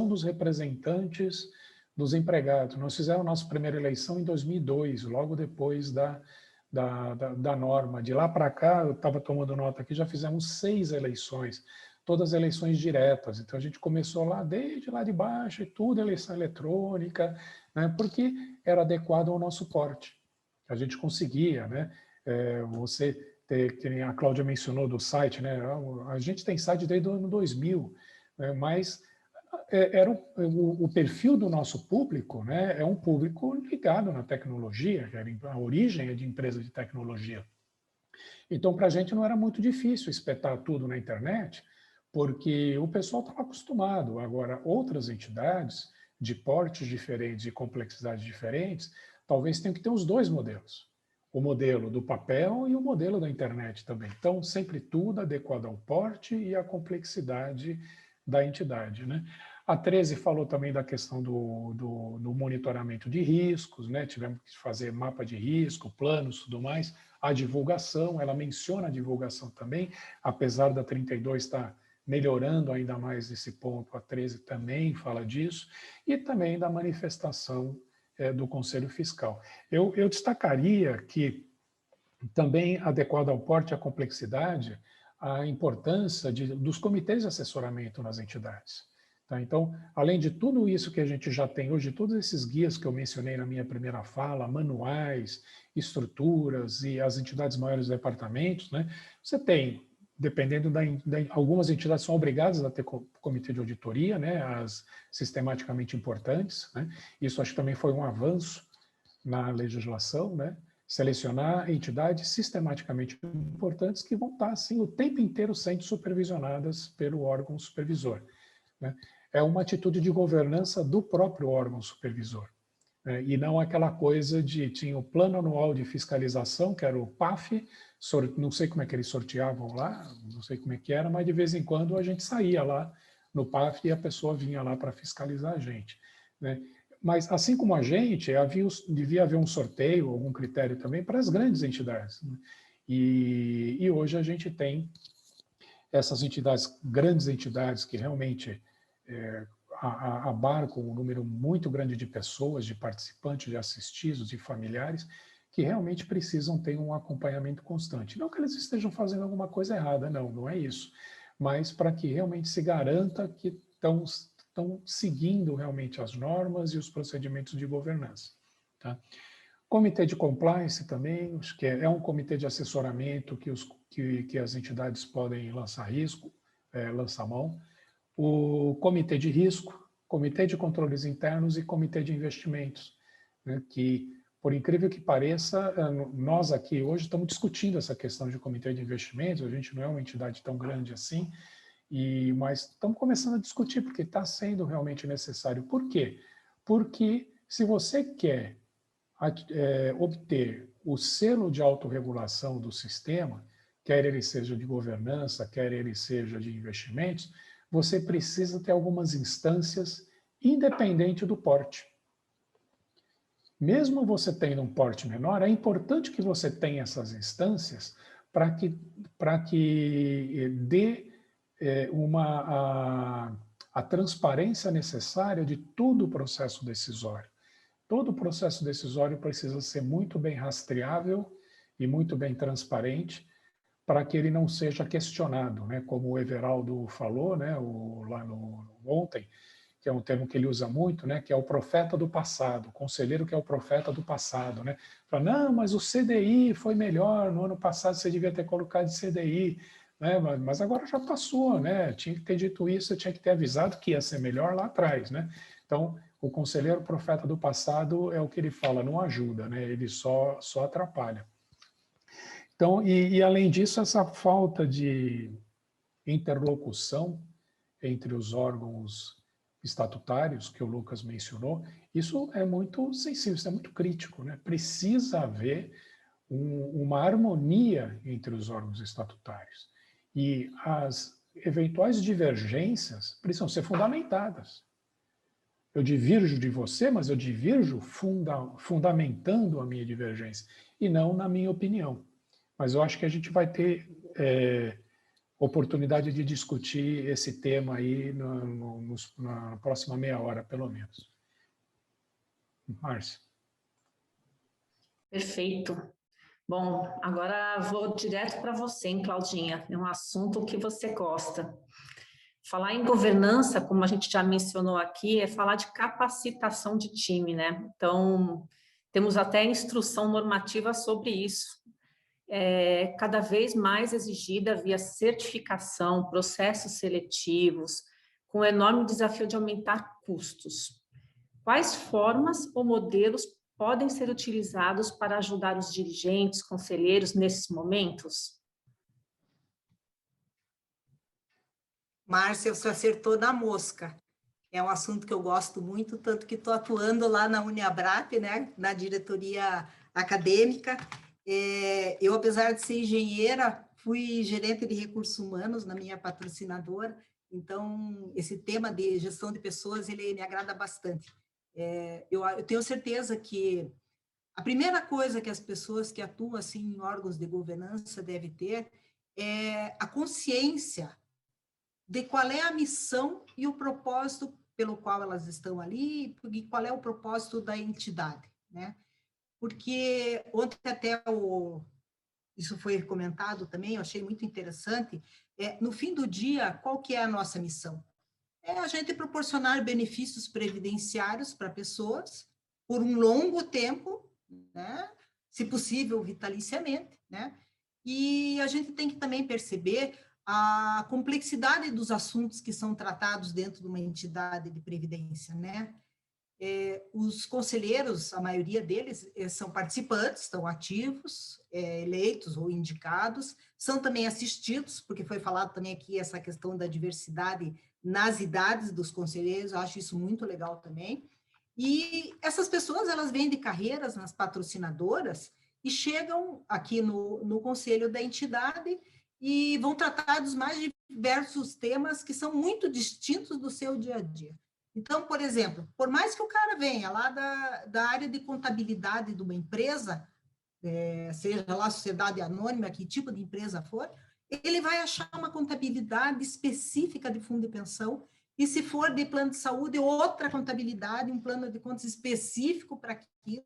dos representantes dos empregados. Nós fizemos a nossa primeira eleição em 2002, logo depois da norma. De lá para cá, eu estava tomando nota aqui, já fizemos 6 eleições, todas eleições diretas. Então, a gente começou lá, desde lá de baixo, e tudo eleição eletrônica, né, porque era adequado ao nosso porte. A gente conseguia, né? Você ter, que a Cláudia mencionou do site, né? A gente tem site desde o ano 2000, né, mas era o perfil do nosso público, né? É um público ligado na tecnologia, a origem é de empresa de tecnologia. Então, para a gente não era muito difícil espetar tudo na internet, porque o pessoal estava acostumado. Agora, outras entidades de portes diferentes e complexidades diferentes, talvez tenham que ter os 2 modelos. O modelo do papel e o modelo da internet também. Então, sempre tudo adequado ao porte e à complexidade da entidade, né? A 13 falou também da questão do monitoramento de riscos, né? Tivemos que fazer mapa de risco, planos, tudo mais. A divulgação, ela menciona a divulgação também, apesar da 32 estar melhorando ainda mais esse ponto, a 13 também fala disso, e também da manifestação do Conselho Fiscal. Eu destacaria que também, adequado ao porte e à complexidade, a importância dos comitês de assessoramento nas entidades. Tá? Então, além de tudo isso que a gente já tem hoje, todos esses guias que eu mencionei na minha primeira fala, manuais, estruturas e as entidades maiores departamentos, né? Você tem, dependendo algumas entidades são obrigadas a ter comitê de auditoria, né? As sistematicamente importantes, né? Isso acho que também foi um avanço na legislação, né? Selecionar entidades sistematicamente importantes que vão estar, assim, o tempo inteiro sendo supervisionadas pelo órgão supervisor, né? É uma atitude de governança do próprio órgão supervisor, né? E não aquela coisa tinha o plano anual de fiscalização, que era o PAF, não sei como é que eles sorteavam lá, não sei como é que era, mas de vez em quando a gente saía lá no PAF e a pessoa vinha lá para fiscalizar a gente, né? Mas, assim como a gente, devia haver um sorteio, algum critério também para as grandes entidades, né? E hoje a gente tem essas entidades, grandes entidades, que realmente abarcam um número muito grande de pessoas, de participantes, de assistidos, de familiares, que realmente precisam ter um acompanhamento constante. Não que eles estejam fazendo alguma coisa errada, não é isso. Mas para que realmente se garanta que estão seguindo realmente as normas e os procedimentos de governança. Tá? Comitê de compliance também, acho que é um comitê de assessoramento que as entidades podem lançar lançar mão. O comitê de risco, comitê de controles internos e comitê de investimentos, né, que, por incrível que pareça, nós aqui hoje estamos discutindo essa questão de comitê de investimentos, a gente não é uma entidade tão grande assim, mas estamos começando a discutir, porque está sendo realmente necessário. Por quê? Porque se você quer obter o selo de autorregulação do sistema, quer ele seja de governança, quer ele seja de investimentos, você precisa ter algumas instâncias independente do porte. Mesmo você tendo um porte menor, é importante que você tenha essas instâncias para que dê a transparência necessária de todo o processo decisório. Todo o processo decisório precisa ser muito bem rastreável e muito bem transparente para que ele não seja questionado, né? Como o Everaldo falou, né? Ontem, que é um termo que ele usa muito, né? Que é o profeta do passado, o conselheiro que é o profeta do passado, né? Fala, não, mas o CDI foi melhor, no ano passado você devia ter colocado de CDI, né? Mas agora já passou, né? Tinha que ter dito isso, eu tinha que ter avisado que ia ser melhor lá atrás, né? Então, o conselheiro profeta do passado é o que ele fala, não ajuda, né? Ele só atrapalha. Então, além disso, essa falta de interlocução entre os órgãos estatutários, que o Lucas mencionou, isso é muito sensível, isso é muito crítico, né? Precisa haver uma harmonia entre os órgãos estatutários. E as eventuais divergências precisam ser fundamentadas. Eu divirjo de você, mas eu divirjo fundamentando a minha divergência, e não na minha opinião. Mas eu acho que a gente vai ter oportunidade de discutir esse tema aí na próxima meia hora, pelo menos. Márcia. Perfeito. Bom, agora vou direto para você, hein, Claudinha. É um assunto que você gosta. Falar em governança, como a gente já mencionou aqui, é falar de capacitação de time, né? Então, temos até instrução normativa sobre isso. Cada vez mais exigida via certificação, processos seletivos, com o enorme desafio de aumentar custos. Quais formas ou modelos podem ser utilizados para ajudar os dirigentes, conselheiros nesses momentos? Márcia, você acertou na mosca. É um assunto que eu gosto muito, tanto que estou atuando lá na Uniabrap, né, na diretoria acadêmica. Eu, apesar de ser engenheira, fui gerente de recursos humanos na minha patrocinadora, então esse tema de gestão de pessoas, ele me agrada bastante. Eu tenho certeza que a primeira coisa que as pessoas que atuam assim, em órgãos de governança devem ter é a consciência de qual é a missão e o propósito pelo qual elas estão ali, e qual é o propósito da entidade, né? Porque ontem até isso foi comentado também, eu achei muito interessante, no fim do dia, qual que é a nossa missão? É a gente proporcionar benefícios previdenciários para pessoas por um longo tempo, né? Se possível, vitaliciamente, né? E a gente tem que também perceber a complexidade dos assuntos que são tratados dentro de uma entidade de previdência, né? Os conselheiros, a maioria deles, são participantes, estão ativos, eleitos ou indicados, são também assistidos, porque foi falado também aqui essa questão da diversidade nas idades dos conselheiros, eu acho isso muito legal também. E essas pessoas, elas vêm de carreiras nas patrocinadoras e chegam aqui no conselho da entidade e vão tratar dos mais diversos temas que são muito distintos do seu dia a dia. Então, por exemplo, por mais que o cara venha lá da área de contabilidade de uma empresa, seja lá sociedade anônima, que tipo de empresa for, ele vai achar uma contabilidade específica de fundo de pensão, e se for de plano de saúde, outra contabilidade, um plano de contas específico para aquilo,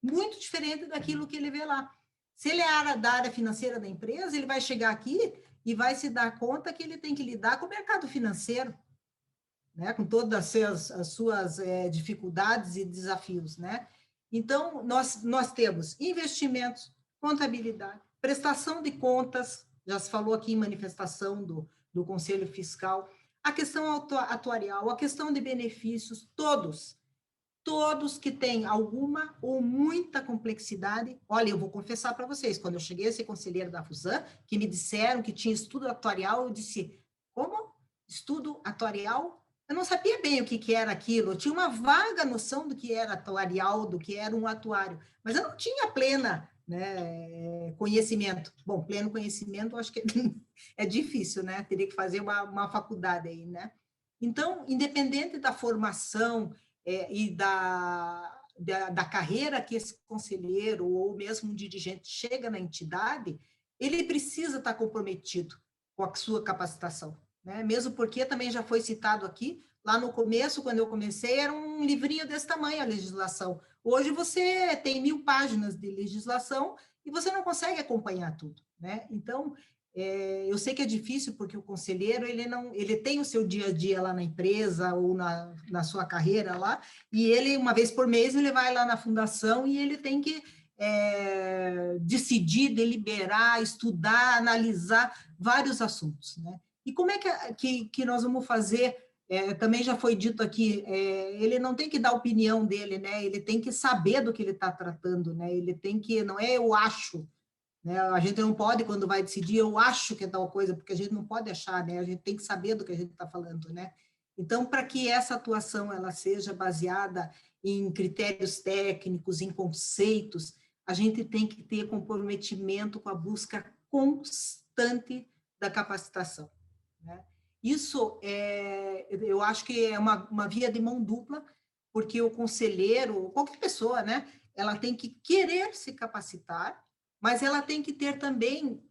muito diferente daquilo que ele vê lá. Se ele é da área financeira da empresa, ele vai chegar aqui e vai se dar conta que ele tem que lidar com o mercado financeiro, né, com todas as suas dificuldades e desafios, né? Então, nós temos investimentos, contabilidade, prestação de contas, já se falou aqui em manifestação do Conselho Fiscal, a questão atuarial, a questão de benefícios, todos que têm alguma ou muita complexidade. Olha, eu vou confessar para vocês, quando eu cheguei a ser conselheiro da FUSAM, que me disseram que tinha estudo atuarial, eu disse, como? Estudo atuarial? Eu não sabia bem o que era aquilo, eu tinha uma vaga noção do que era atuarial, do que era um atuário, mas eu não tinha plena, né, conhecimento. Bom, pleno conhecimento, acho que é difícil, né? Teria que fazer uma faculdade aí, né? Então, independente da formação e da carreira que esse conselheiro ou mesmo um dirigente chega na entidade, ele precisa estar comprometido com a sua capacitação, né? Mesmo porque também já foi citado aqui, lá no começo, quando eu comecei, era um livrinho desse tamanho a legislação. Hoje você tem 1000 páginas de legislação e você não consegue acompanhar tudo, né? Então, eu sei que é difícil porque o conselheiro ele tem o seu dia a dia lá na empresa ou na sua carreira lá, e ele, uma vez por mês, ele vai lá na fundação e ele tem que decidir, deliberar, estudar, analisar vários assuntos, né? E como é que nós vamos fazer? Também já foi dito aqui, ele não tem que dar a opinião dele, né? Ele tem que saber do que ele está tratando, né? Ele tem que, não é eu acho, né? A gente não pode, quando vai decidir, eu acho que é tal coisa, porque a gente não pode achar, né? A gente tem que saber do que a gente está falando, né? Então, para que essa atuação ela seja baseada em critérios técnicos, em conceitos, a gente tem que ter comprometimento com a busca constante da capacitação, né? Isso, eu acho que é uma via de mão dupla, porque o conselheiro, qualquer pessoa, né? Ela tem que querer se capacitar, mas ela tem que ter também,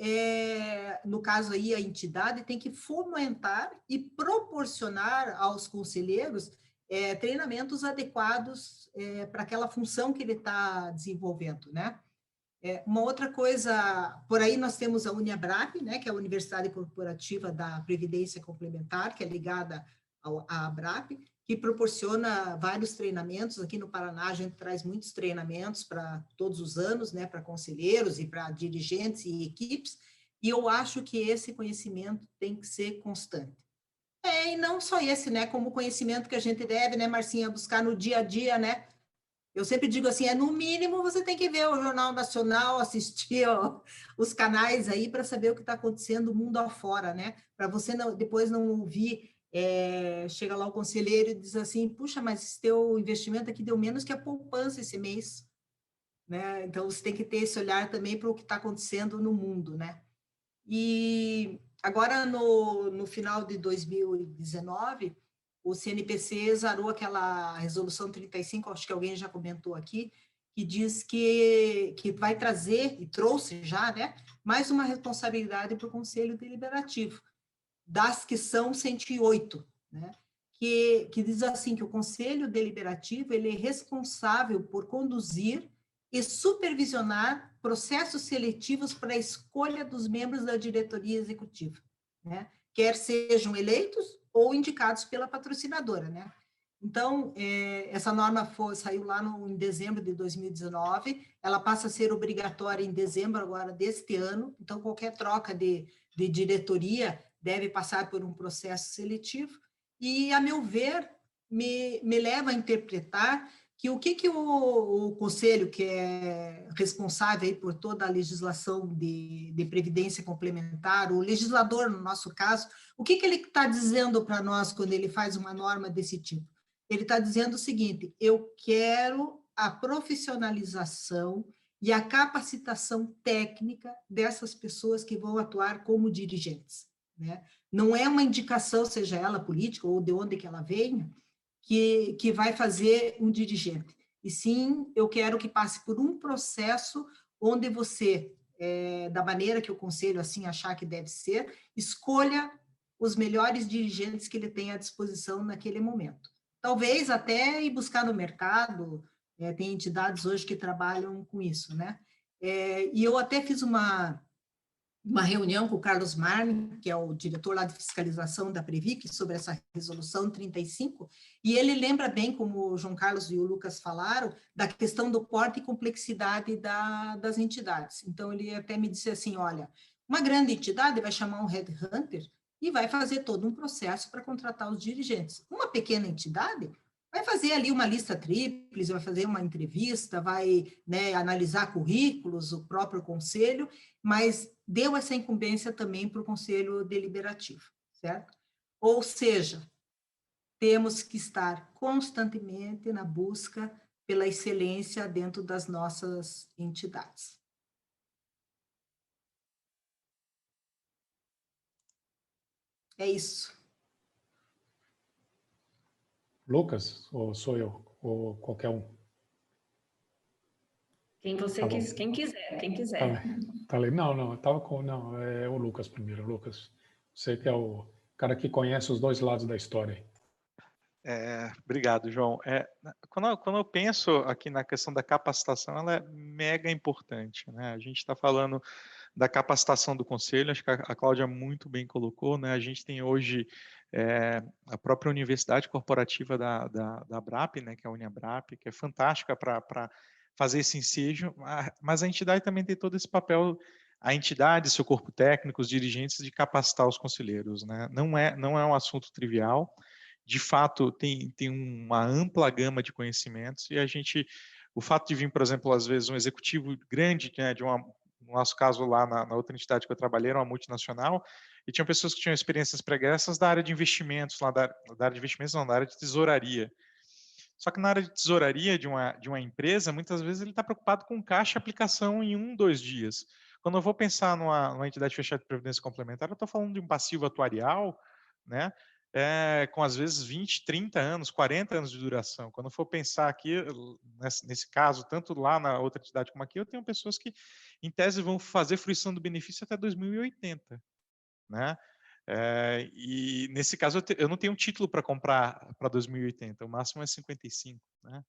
no caso aí, a entidade tem que fomentar e proporcionar aos conselheiros treinamentos adequados para aquela função que ele está desenvolvendo, né? Uma outra coisa, por aí nós temos a Uniabrap, né, que é a Universidade Corporativa da Previdência Complementar, que é ligada à Abrap, que proporciona vários treinamentos. Aqui no Paraná, a gente traz muitos treinamentos para todos os anos, né, para conselheiros e para dirigentes e equipes, e eu acho que esse conhecimento tem que ser constante. E não só esse, né, como o conhecimento que a gente deve, né, Marcinha, buscar no dia a dia, né? Eu sempre digo assim, no mínimo você tem que ver o Jornal Nacional, assistir os canais aí para saber o que está acontecendo no mundo afora, né? Para você depois não ouvir, chega lá o conselheiro e diz assim, puxa, mas esse teu investimento aqui deu menos que a poupança esse mês, né? Então você tem que ter esse olhar também para o que está acontecendo no mundo, né? E agora no final de 2019, o CNPC exarou aquela resolução 35, acho que alguém já comentou aqui, que diz que vai trazer, e trouxe já, né, mais uma responsabilidade para o Conselho Deliberativo, das que são 108, né, que diz assim, que o Conselho Deliberativo ele é responsável por conduzir e supervisionar processos seletivos para a escolha dos membros da diretoria executiva, né, quer sejam eleitos ou indicados pela patrocinadora, né? Então, essa norma saiu lá em dezembro de 2019, ela passa a ser obrigatória em dezembro agora deste ano, então qualquer troca de diretoria deve passar por um processo seletivo, e, a meu ver, me leva a interpretar que o que o Conselho, que é responsável aí por toda a legislação de previdência complementar, o legislador, no nosso caso, o que ele está dizendo para nós quando ele faz uma norma desse tipo? Ele está dizendo o seguinte, eu quero a profissionalização e a capacitação técnica dessas pessoas que vão atuar como dirigentes, né? Não é uma indicação, seja ela política ou de onde que ela venha, que vai fazer um dirigente. E sim, eu quero que passe por um processo onde você, da maneira que o conselho assim achar que deve ser, escolha os melhores dirigentes que ele tem à disposição naquele momento. Talvez até ir buscar no mercado, tem entidades hoje que trabalham com isso, né? E eu até fiz uma reunião com o Carlos Marne, que é o diretor lá de fiscalização da Previc, sobre essa resolução 35, e ele lembra bem, como o João Carlos e o Lucas falaram, da questão do porte e complexidade das entidades. Então, ele até me disse assim, olha, uma grande entidade vai chamar um headhunter e vai fazer todo um processo para contratar os dirigentes. Uma pequena entidade vai fazer ali uma lista tríplice, vai fazer uma entrevista, vai, né, analisar currículos, o próprio conselho, mas deu essa incumbência também para o Conselho Deliberativo, certo? Ou seja, temos que estar constantemente na busca pela excelência dentro das nossas entidades. É isso. Lucas, ou sou eu, ou qualquer um? Quem você quis, quem quiser, quem quiser. Tá ali. Não, eu tava com, não, é o Lucas primeiro, Lucas. Você que é o cara que conhece os dois lados da história. Obrigado, João. Quando eu penso aqui na questão da capacitação, ela é mega importante, né? A gente está falando da capacitação do conselho, acho que a Cláudia muito bem colocou, né? A gente tem hoje a própria universidade corporativa da ABRAP, né? Que é a UniABRAP, que é fantástica para fazer esse ensejo, mas a entidade também tem todo esse papel, a entidade, seu corpo técnico, os dirigentes, de capacitar os conselheiros, né? Não é um assunto trivial. De fato, tem uma ampla gama de conhecimentos e o fato de vir, por exemplo, às vezes um executivo grande, né, no nosso caso lá na outra entidade que eu trabalhei, era uma multinacional, e tinham pessoas que tinham experiências pregressas da área de investimentos, da área de investimentos não, da área de tesouraria. Só que na área de tesouraria de uma empresa, muitas vezes ele está preocupado com caixa e aplicação em 1, 2 dias. Quando eu vou pensar numa entidade fechada de previdência complementar, eu estou falando de um passivo atuarial, né? Com às vezes 20, 30 anos, 40 anos de duração. Quando eu for pensar aqui, nesse caso, tanto lá na outra entidade como aqui, eu tenho pessoas que, em tese, vão fazer fruição do benefício até 2080, né? E nesse caso eu não tenho um título para comprar para 2080, o máximo é 55, né?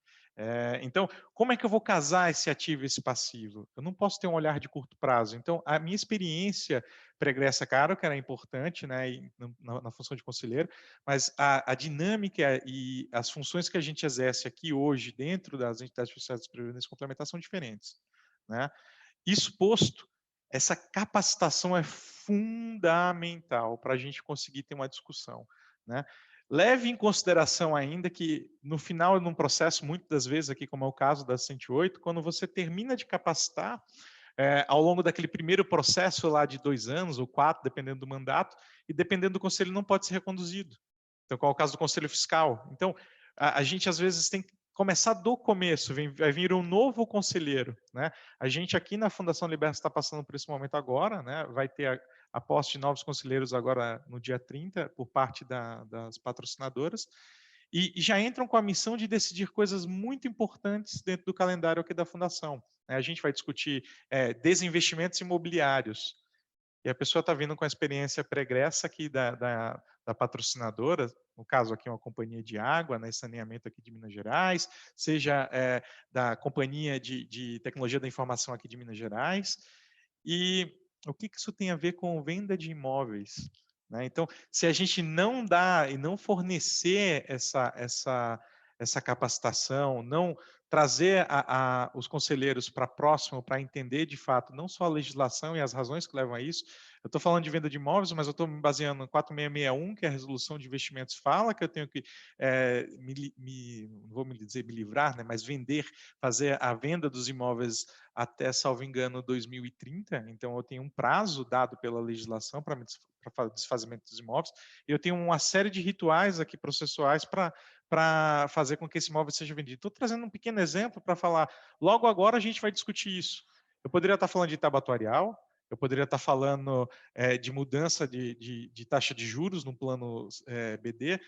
Então, como é que eu vou casar esse ativo e esse passivo? Eu não posso ter um olhar de curto prazo. Então, a minha experiência pregressa, claro que era importante, né, na função de conselheiro, mas a dinâmica e as funções que a gente exerce aqui hoje dentro das entidades sociais de previdência complementar são diferentes, né? Isso posto, essa capacitação é fundamental para a gente conseguir ter uma discussão, né? Leve em consideração ainda que no final de um processo, muitas das vezes aqui, como é o caso da 108, quando você termina de capacitar, ao longo daquele primeiro processo lá de 2 anos ou 4, dependendo do mandato, e dependendo do conselho não pode ser reconduzido. Então, qual é o caso do conselho fiscal? Então, a gente às vezes tem que começar do começo, vai vir um novo conselheiro, né? A gente aqui na Fundação Liberta está passando por esse momento agora, né? Vai ter a posse de novos conselheiros agora no dia 30, por parte das patrocinadoras, e já entram com a missão de decidir coisas muito importantes dentro do calendário aqui da Fundação. A gente vai discutir desinvestimentos imobiliários, e a pessoa está vindo com a experiência pregressa aqui da patrocinadora, no caso aqui uma companhia de água, né, saneamento aqui de Minas Gerais, seja da companhia de tecnologia da informação aqui de Minas Gerais, e o que isso tem a ver com venda de imóveis? Né? Então, se a gente não dá e não fornecer essa capacitação, não trazer os conselheiros para próximo para entender de fato não só a legislação e as razões que levam a isso. Eu estou falando de venda de imóveis, mas eu estou me baseando no 4661, que é a resolução de investimentos fala que eu tenho que não vou me dizer me livrar, né, mas fazer a venda dos imóveis até, salvo engano, 2030. Então eu tenho um prazo dado pela legislação para desfazimento dos imóveis. Eu tenho uma série de rituais aqui processuais para fazer com que esse imóvel seja vendido. Estou trazendo um pequeno exemplo para falar, logo agora a gente vai discutir isso. Eu poderia estar falando de tabatuarial, eu poderia estar falando de mudança de taxa de juros no plano BD,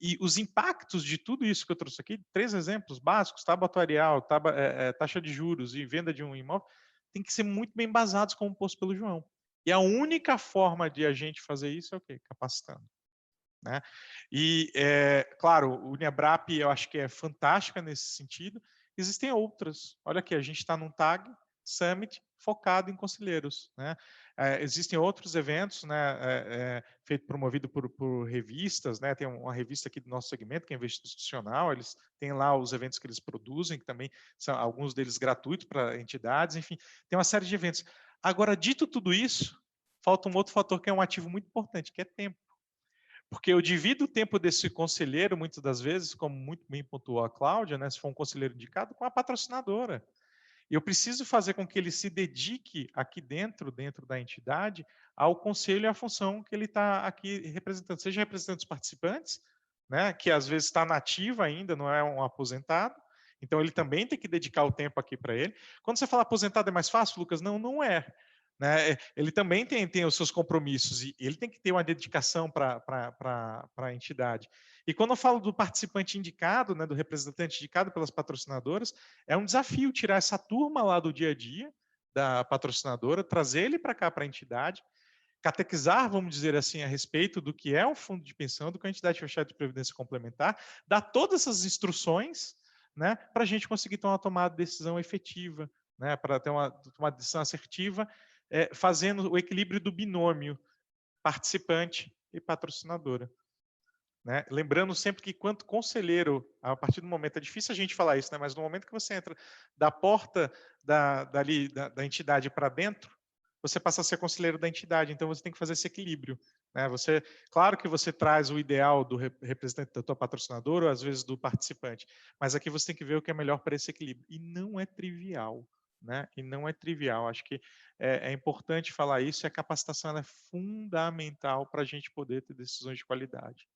e os impactos de tudo isso que eu trouxe aqui, 3 exemplos básicos, tábua atuarial, taxa de juros e venda de um imóvel, tem que ser muito bem embasados, como posto pelo João. E a única forma de a gente fazer isso é o quê? Capacitando. Né? E, claro, o Unebrap eu acho que é fantástica nesse sentido. Existem outras. Olha aqui, a gente está num TAG Summit focado em conselheiros. Né? Existem outros eventos, né, promovido por revistas. Né? Tem uma revista aqui do nosso segmento, que é institucional. Eles têm lá os eventos que eles produzem, que também são alguns deles gratuitos para entidades. Enfim, tem uma série de eventos. Agora, dito tudo isso, falta um outro fator que é um ativo muito importante, que é tempo. Porque eu divido o tempo desse conselheiro, muitas das vezes, como muito bem pontuou a Cláudia, né, se for um conselheiro indicado, com a patrocinadora. E eu preciso fazer com que ele se dedique aqui dentro da entidade, ao conselho e à função que ele está aqui representando. Seja representando os participantes, né, que às vezes está nativo ainda, não é um aposentado, então ele também tem que dedicar o tempo aqui para ele. Quando você fala aposentado é mais fácil, Lucas? Não, não é. Né? Ele também tem os seus compromissos e ele tem que ter uma dedicação para a entidade. E quando eu falo do participante indicado, né, do representante indicado pelas patrocinadoras, é um desafio tirar essa turma lá do dia a dia da patrocinadora, trazer ele para cá, para a entidade, catequizar, vamos dizer assim, a respeito do que é um fundo de pensão, do que é a entidade fechada de previdência complementar, dar todas essas instruções, né, para a gente conseguir ter uma tomada de decisão efetiva, né, para ter uma decisão assertiva, fazendo o equilíbrio do binômio participante e patrocinadora. Né? Lembrando sempre que, quanto conselheiro, a partir do momento, é difícil a gente falar isso, né? Mas no momento que você entra da porta da entidade para dentro, você passa a ser conselheiro da entidade, então você tem que fazer esse equilíbrio. Né? Claro que você traz o ideal do representante da tua patrocinadora, ou às vezes do participante, mas aqui você tem que ver o que é melhor para esse equilíbrio. E não é trivial. Né? E não é trivial. Acho que é importante falar isso, e a capacitação é fundamental para a gente poder ter decisões de qualidade.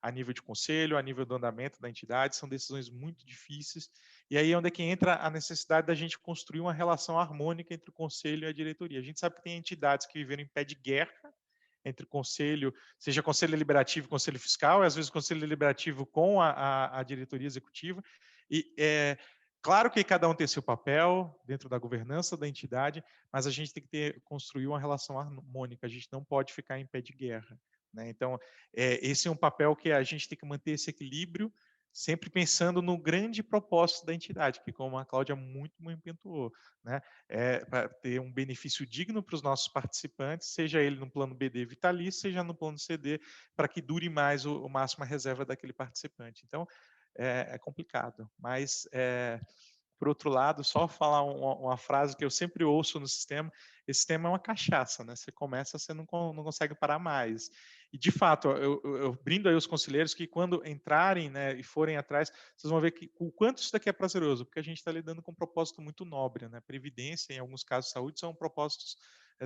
A nível de conselho, a nível do andamento da entidade, são decisões muito difíceis, e aí é onde é que entra a necessidade da gente construir uma relação harmônica entre o conselho e a diretoria. A gente sabe que tem entidades que viveram em pé de guerra entre o conselho, seja conselho deliberativo e conselho fiscal, e às vezes conselho deliberativo com a diretoria executiva, e claro que cada um tem seu papel dentro da governança da entidade, mas a gente tem que construir uma relação harmônica, a gente não pode ficar em pé de guerra. Né? Então, esse é um papel que a gente tem que manter esse equilíbrio, sempre pensando no grande propósito da entidade, que, como a Cláudia muito bem pontuou, né? Para ter um benefício digno para os nossos participantes, seja ele no plano BD vitalício, seja no plano CD, para que dure mais o máximo a reserva daquele participante. Então, é complicado, mas por outro lado, só falar uma frase que eu sempre ouço no sistema: esse sistema é uma cachaça, né? Você começa, você não consegue parar mais. E, de fato, eu brindo aí os conselheiros que, quando entrarem, né, e forem atrás, vocês vão ver o quanto isso daqui é prazeroso, porque a gente está lidando com um propósito muito nobre, né? Previdência, em alguns casos, saúde, são propósitos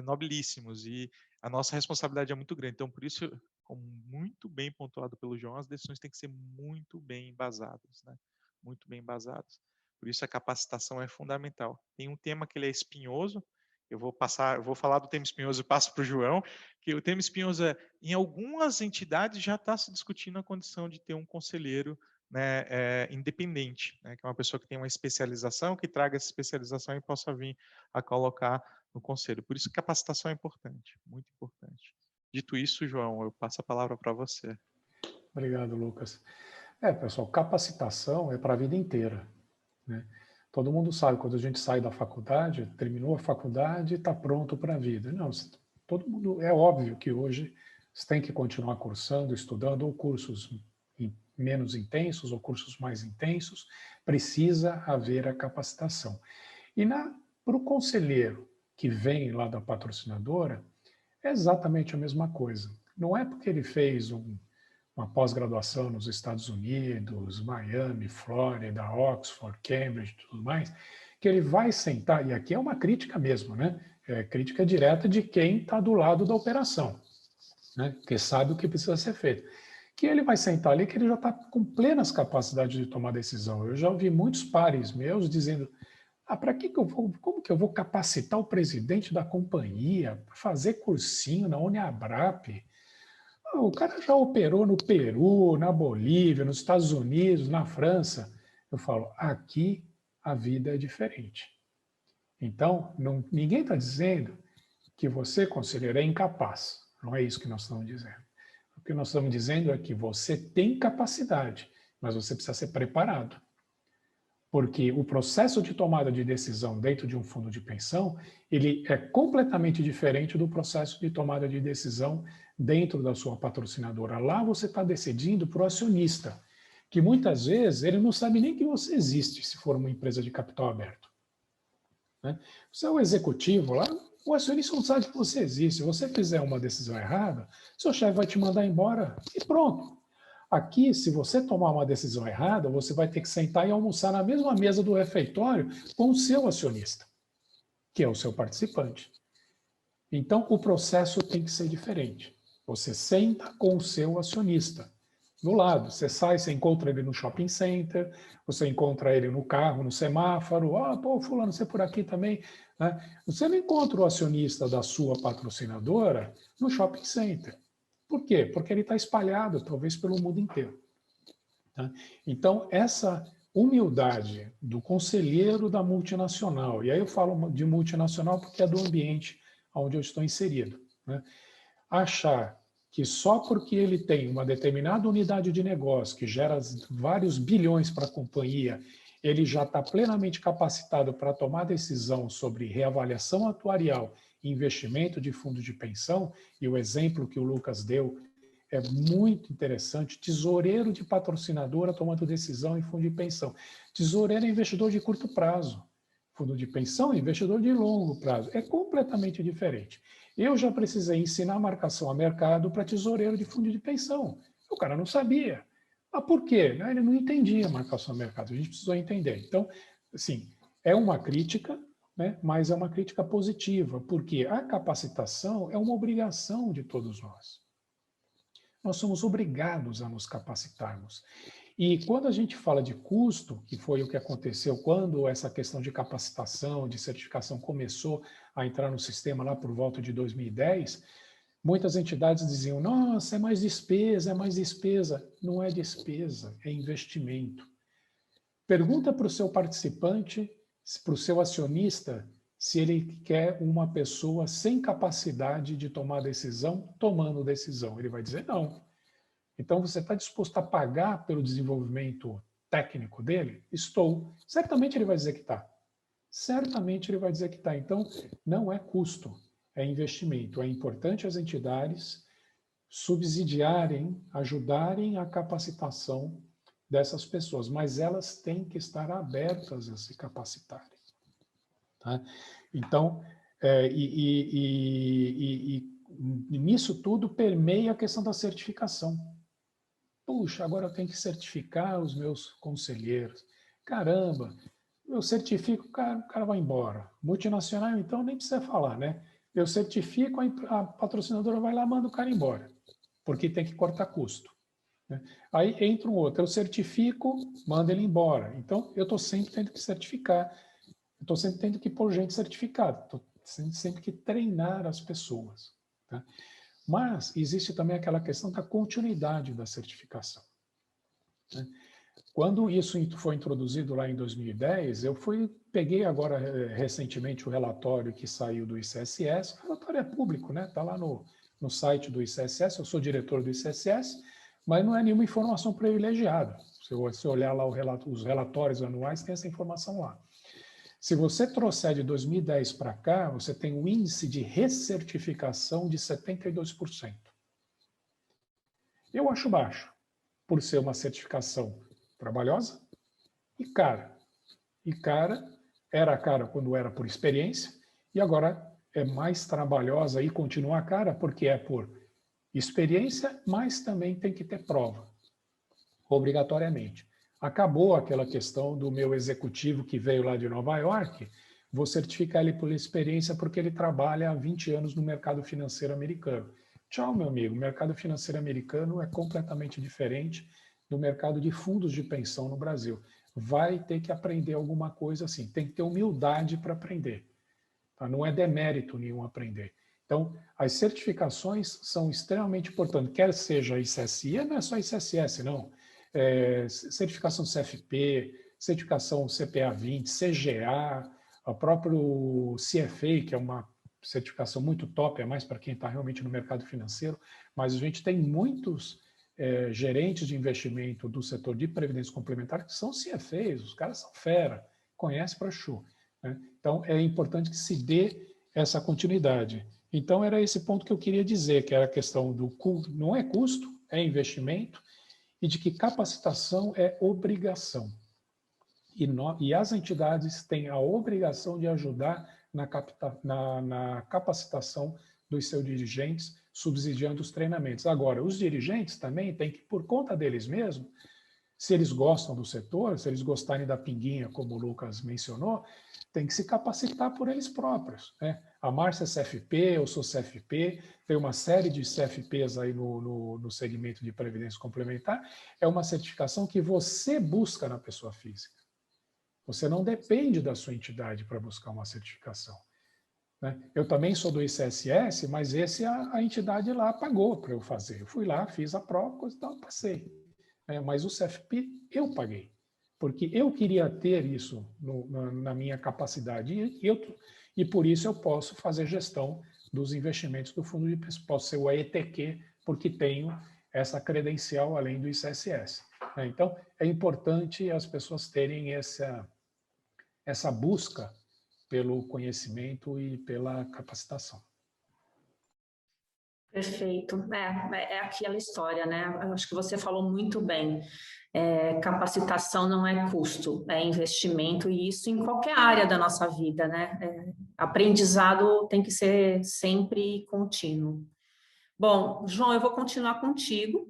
nobilíssimos, e a nossa responsabilidade é muito grande. Então, por isso, como muito bem pontuado pelo João, as decisões têm que ser muito bem embasadas, né? Muito bem embasadas. Por isso a capacitação é fundamental. Tem um tema que ele é espinhoso, eu vou falar do tema espinhoso e passo para o João, que o tema espinhoso em algumas entidades já está se discutindo a condição de ter um conselheiro, né, independente, né, que é uma pessoa que tem uma especialização, que traga essa especialização e possa vir a colocar no conselho. Por isso capacitação é importante, muito importante. Dito isso, João, eu passo a palavra para você. Obrigado, Lucas. Pessoal, capacitação é para a vida inteira. Né? Todo mundo sabe, quando a gente sai da faculdade, terminou a faculdade e está pronto para a vida. Não, todo mundo, é óbvio que hoje você tem que continuar cursando, estudando, ou cursos menos intensos ou cursos mais intensos, precisa haver a capacitação. E para o conselheiro que vem lá da patrocinadora, é exatamente a mesma coisa. Não é porque ele fez uma pós-graduação nos Estados Unidos, Miami, Flórida, Oxford, Cambridge e tudo mais, que ele vai sentar, e aqui é uma crítica mesmo, né? É crítica direta de quem está do lado da operação, né? Que sabe o que precisa ser feito. Que ele vai sentar ali, que ele já está com plenas capacidades de tomar decisão. Eu já ouvi muitos pares meus dizendo: para que eu vou, como que eu vou capacitar o presidente da companhia para fazer cursinho na Uniabrap? O cara já operou no Peru, na Bolívia, nos Estados Unidos, na França. Eu falo, aqui a vida é diferente. Então, ninguém está dizendo que você, conselheiro, é incapaz. Não é isso que nós estamos dizendo. O que nós estamos dizendo é que você tem capacidade, mas você precisa ser preparado. Porque o processo de tomada de decisão dentro de um fundo de pensão, ele é completamente diferente do processo de tomada de decisão dentro da sua patrocinadora. Lá você está decidindo para o acionista, que muitas vezes ele não sabe nem que você existe, se for uma empresa de capital aberto. Né? Você é o executivo lá, o acionista não sabe que você existe. Se você fizer uma decisão errada, seu chefe vai te mandar embora e pronto. Aqui, se você tomar uma decisão errada, você vai ter que sentar e almoçar na mesma mesa do refeitório com o seu acionista, que é o seu participante. Então, o processo tem que ser diferente. Você senta com o seu acionista do lado. Você sai, você encontra ele no shopping center, você encontra ele no carro, no semáforo. Pô, fulano, você por aqui também. Né? Você não encontra o acionista da sua patrocinadora no shopping center. Por quê? Porque ele está espalhado, talvez, pelo mundo inteiro. Tá? Então, essa humildade do conselheiro da multinacional, e aí eu falo de multinacional porque é do ambiente onde eu estou inserido, né? Achar que só porque ele tem uma determinada unidade de negócio que gera vários bilhões para a companhia, ele já está plenamente capacitado para tomar decisão sobre reavaliação atuarial e investimento de fundo de pensão, e o exemplo que o Lucas deu é muito interessante. Tesoureiro de patrocinadora tomando decisão em fundo de pensão. Tesoureiro é investidor de curto prazo. Fundo de pensão é investidor de longo prazo. É completamente diferente. Eu já precisei ensinar marcação a mercado para tesoureiro de fundo de pensão. O cara não sabia. Mas por quê? Ele não entendia marcação a mercado. A gente precisou entender. Então, assim, é uma crítica, né? Mas é uma crítica positiva, porque a capacitação é uma obrigação de todos nós. Nós somos obrigados a nos capacitarmos. E quando a gente fala de custo, que foi o que aconteceu quando essa questão de capacitação, de certificação começou a entrar no sistema lá por volta de 2010, muitas entidades diziam, nossa, é mais despesa, é mais despesa. Não é despesa, é investimento. Pergunta para o seu participante, para o seu acionista, se ele quer uma pessoa sem capacidade de tomar decisão, tomando decisão. Ele vai dizer não. Então, você está disposto a pagar pelo desenvolvimento técnico dele? Estou. Certamente ele vai dizer que está. Certamente ele vai dizer que está. Então, não é custo, é investimento. É importante as entidades subsidiarem, ajudarem a capacitação dessas pessoas, mas elas têm que estar abertas a se capacitarem. Tá? Então, nisso tudo permeia a questão da certificação. Puxa, agora eu tenho que certificar os meus conselheiros. Caramba, eu certifico, o cara vai embora. Multinacional, então, nem precisa falar, né? Eu certifico, a patrocinadora vai lá e manda o cara embora, porque tem que cortar custo. Né? Aí entra um outro, eu certifico, manda ele embora. Então, eu estou sempre tendo que certificar, eu estou sempre tendo que pôr gente certificada, estou sempre que treinar as pessoas. Tá? Mas existe também aquela questão da continuidade da certificação. Né? Quando isso foi introduzido lá em 2010, eu peguei agora recentemente o relatório que saiu do ICSS, o relatório é público, né? Está lá no site do ICSS, eu sou diretor do ICSS, mas não é nenhuma informação privilegiada. Se você olhar lá os relatórios anuais, tem essa informação lá. Se você trouxer de 2010 para cá, você tem um índice de recertificação de 72%. Eu acho baixo, por ser uma certificação trabalhosa e cara. E cara, era cara quando era por experiência, e agora é mais trabalhosa e continua cara porque é por experiência, mas também tem que ter prova, obrigatoriamente. Acabou aquela questão do meu executivo que veio lá de Nova York, vou certificar ele por experiência porque ele trabalha há 20 anos no mercado financeiro americano. Tchau, meu amigo, o mercado financeiro americano é completamente diferente do mercado de fundos de pensão no Brasil. vai ter que aprender alguma coisa assim. Tem que ter humildade para aprender. Tá? Não é demérito nenhum aprender. Então, as certificações são extremamente importantes, quer seja ICSI, não é só ICSS, não. Certificação CFP, certificação CPA 20, CGA, o próprio CFA, que é uma certificação muito top, é mais para quem está realmente no mercado financeiro, mas a gente tem muitos gerentes de investimento do setor de previdência complementar que são CFAs, os caras são fera, conhecem para chu. Né? Então, é importante que se dê essa continuidade. Então, era esse ponto que eu queria dizer, que era a questão do não é custo, é investimento, e de que capacitação é obrigação. E as entidades têm a obrigação de ajudar na capacitação dos seus dirigentes, subsidiando os treinamentos. Agora, os dirigentes também têm que, por conta deles mesmos, se eles gostam do setor, se eles gostarem da pinguinha, como o Lucas mencionou, tem que se capacitar por eles próprios. Né? A Márcia é CFP, eu sou CFP, tem uma série de CFPs aí no segmento de previdência complementar. É uma certificação que você busca na pessoa física. Você não depende da sua entidade para buscar uma certificação. Né? Eu também sou do ICSS, mas esse a entidade lá pagou para eu fazer. Eu fui lá, fiz a prova, coisa e tal, passei. Mas o CFP eu paguei, porque eu queria ter isso na minha capacidade e por isso eu posso fazer gestão dos investimentos do fundo de pesquisa, posso ser o ETQ, porque tenho essa credencial além do ICSS. Então, é importante as pessoas terem essa busca pelo conhecimento e pela capacitação. Perfeito. É aquela história, né? Eu acho que você falou muito bem. Capacitação não é custo, é investimento, e isso em qualquer área da nossa vida, né? Aprendizado tem que ser sempre contínuo. Bom, João, eu vou continuar contigo.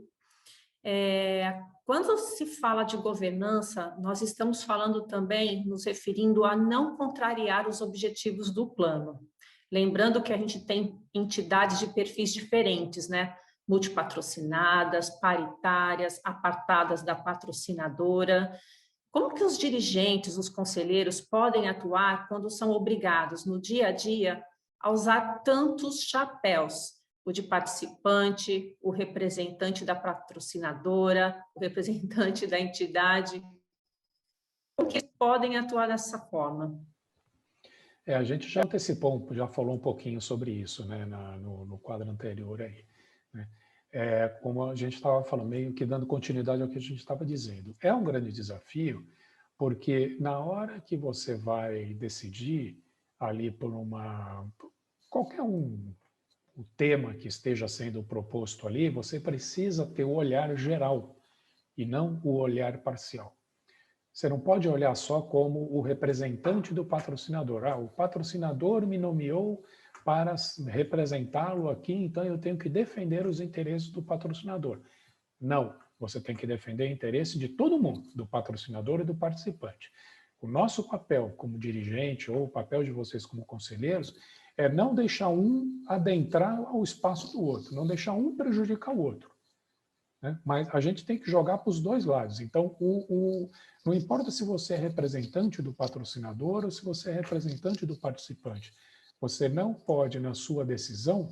Quando se fala de governança, nós estamos falando também, nos referindo a não contrariar os objetivos do plano. Lembrando que a gente tem entidades de perfis diferentes, né? Multipatrocinadas, paritárias, apartadas da patrocinadora. Como que os dirigentes, os conselheiros podem atuar quando são obrigados, no dia a dia, a usar tantos chapéus? O de participante, o representante da patrocinadora, o representante da entidade. Como que eles podem atuar dessa forma? A gente já antecipou, já falou um pouquinho sobre isso, né, no quadro anterior aí. Né? Como a gente estava falando, meio que dando continuidade ao que a gente estava dizendo. É um grande desafio, porque na hora que você vai decidir ali por qualquer o tema que esteja sendo proposto ali, você precisa ter o olhar geral e não o olhar parcial. Você não pode olhar só como o representante do patrocinador. O patrocinador me nomeou para representá-lo aqui, então eu tenho que defender os interesses do patrocinador. Não, você tem que defender o interesse de todo mundo, do patrocinador e do participante. O nosso papel como dirigente ou o papel de vocês como conselheiros é não deixar um adentrar ao espaço do outro, não deixar um prejudicar o outro. Né? Mas a gente tem que jogar para os dois lados. Então, não importa se você é representante do patrocinador ou se você é representante do participante. Você não pode, na sua decisão,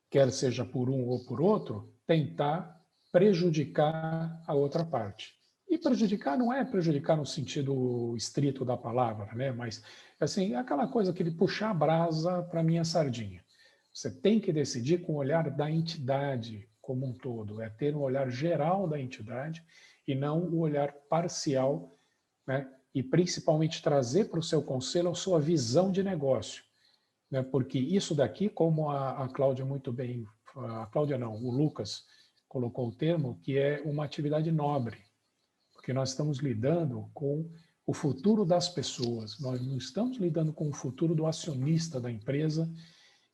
quer seja por um ou por outro, tentar prejudicar a outra parte. E prejudicar não é prejudicar no sentido estrito da palavra, né? Mas, assim, é aquela coisa que ele puxar a brasa para a minha sardinha. Você tem que decidir com o olhar da entidade como um todo, é ter um olhar geral da entidade e não o olhar parcial, né? E principalmente trazer para o seu conselho a sua visão de negócio, né? Porque isso daqui, como a Cláudia muito bem, a Cláudia não, o Lucas colocou o termo, que é uma atividade nobre, porque nós estamos lidando com o futuro das pessoas, nós não estamos lidando com o futuro do acionista da empresa,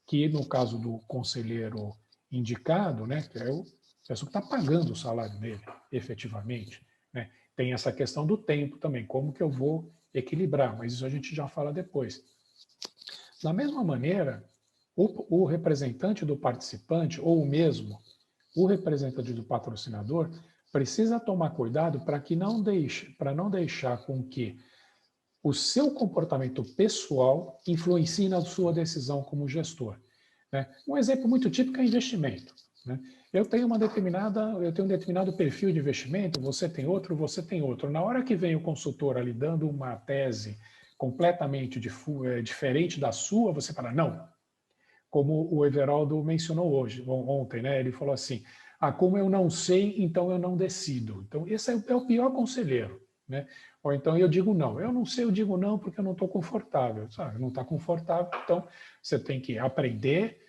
que no caso do conselheiro indicado, né, que é a pessoa que está pagando o salário dele, efetivamente. Né? Tem essa questão do tempo também, como que eu vou equilibrar, mas isso a gente já fala depois. Da mesma maneira, o representante do participante, ou mesmo o representante do patrocinador, precisa tomar cuidado para não deixar com que o seu comportamento pessoal influencie na sua decisão como gestor, né? Um exemplo muito típico é investimento, né? Eu tenho um determinado perfil de investimento, você tem outro. Na hora que vem o consultor ali dando uma tese completamente diferente da sua, você fala, não. Como o Everaldo mencionou ontem, né? Ele falou assim, como eu não sei, então eu não decido. Então, esse é o pior conselheiro, né? Ou então eu digo não. Eu não sei, eu digo não porque eu não estou confortável. Sabe? Não está confortável, então você tem que aprender,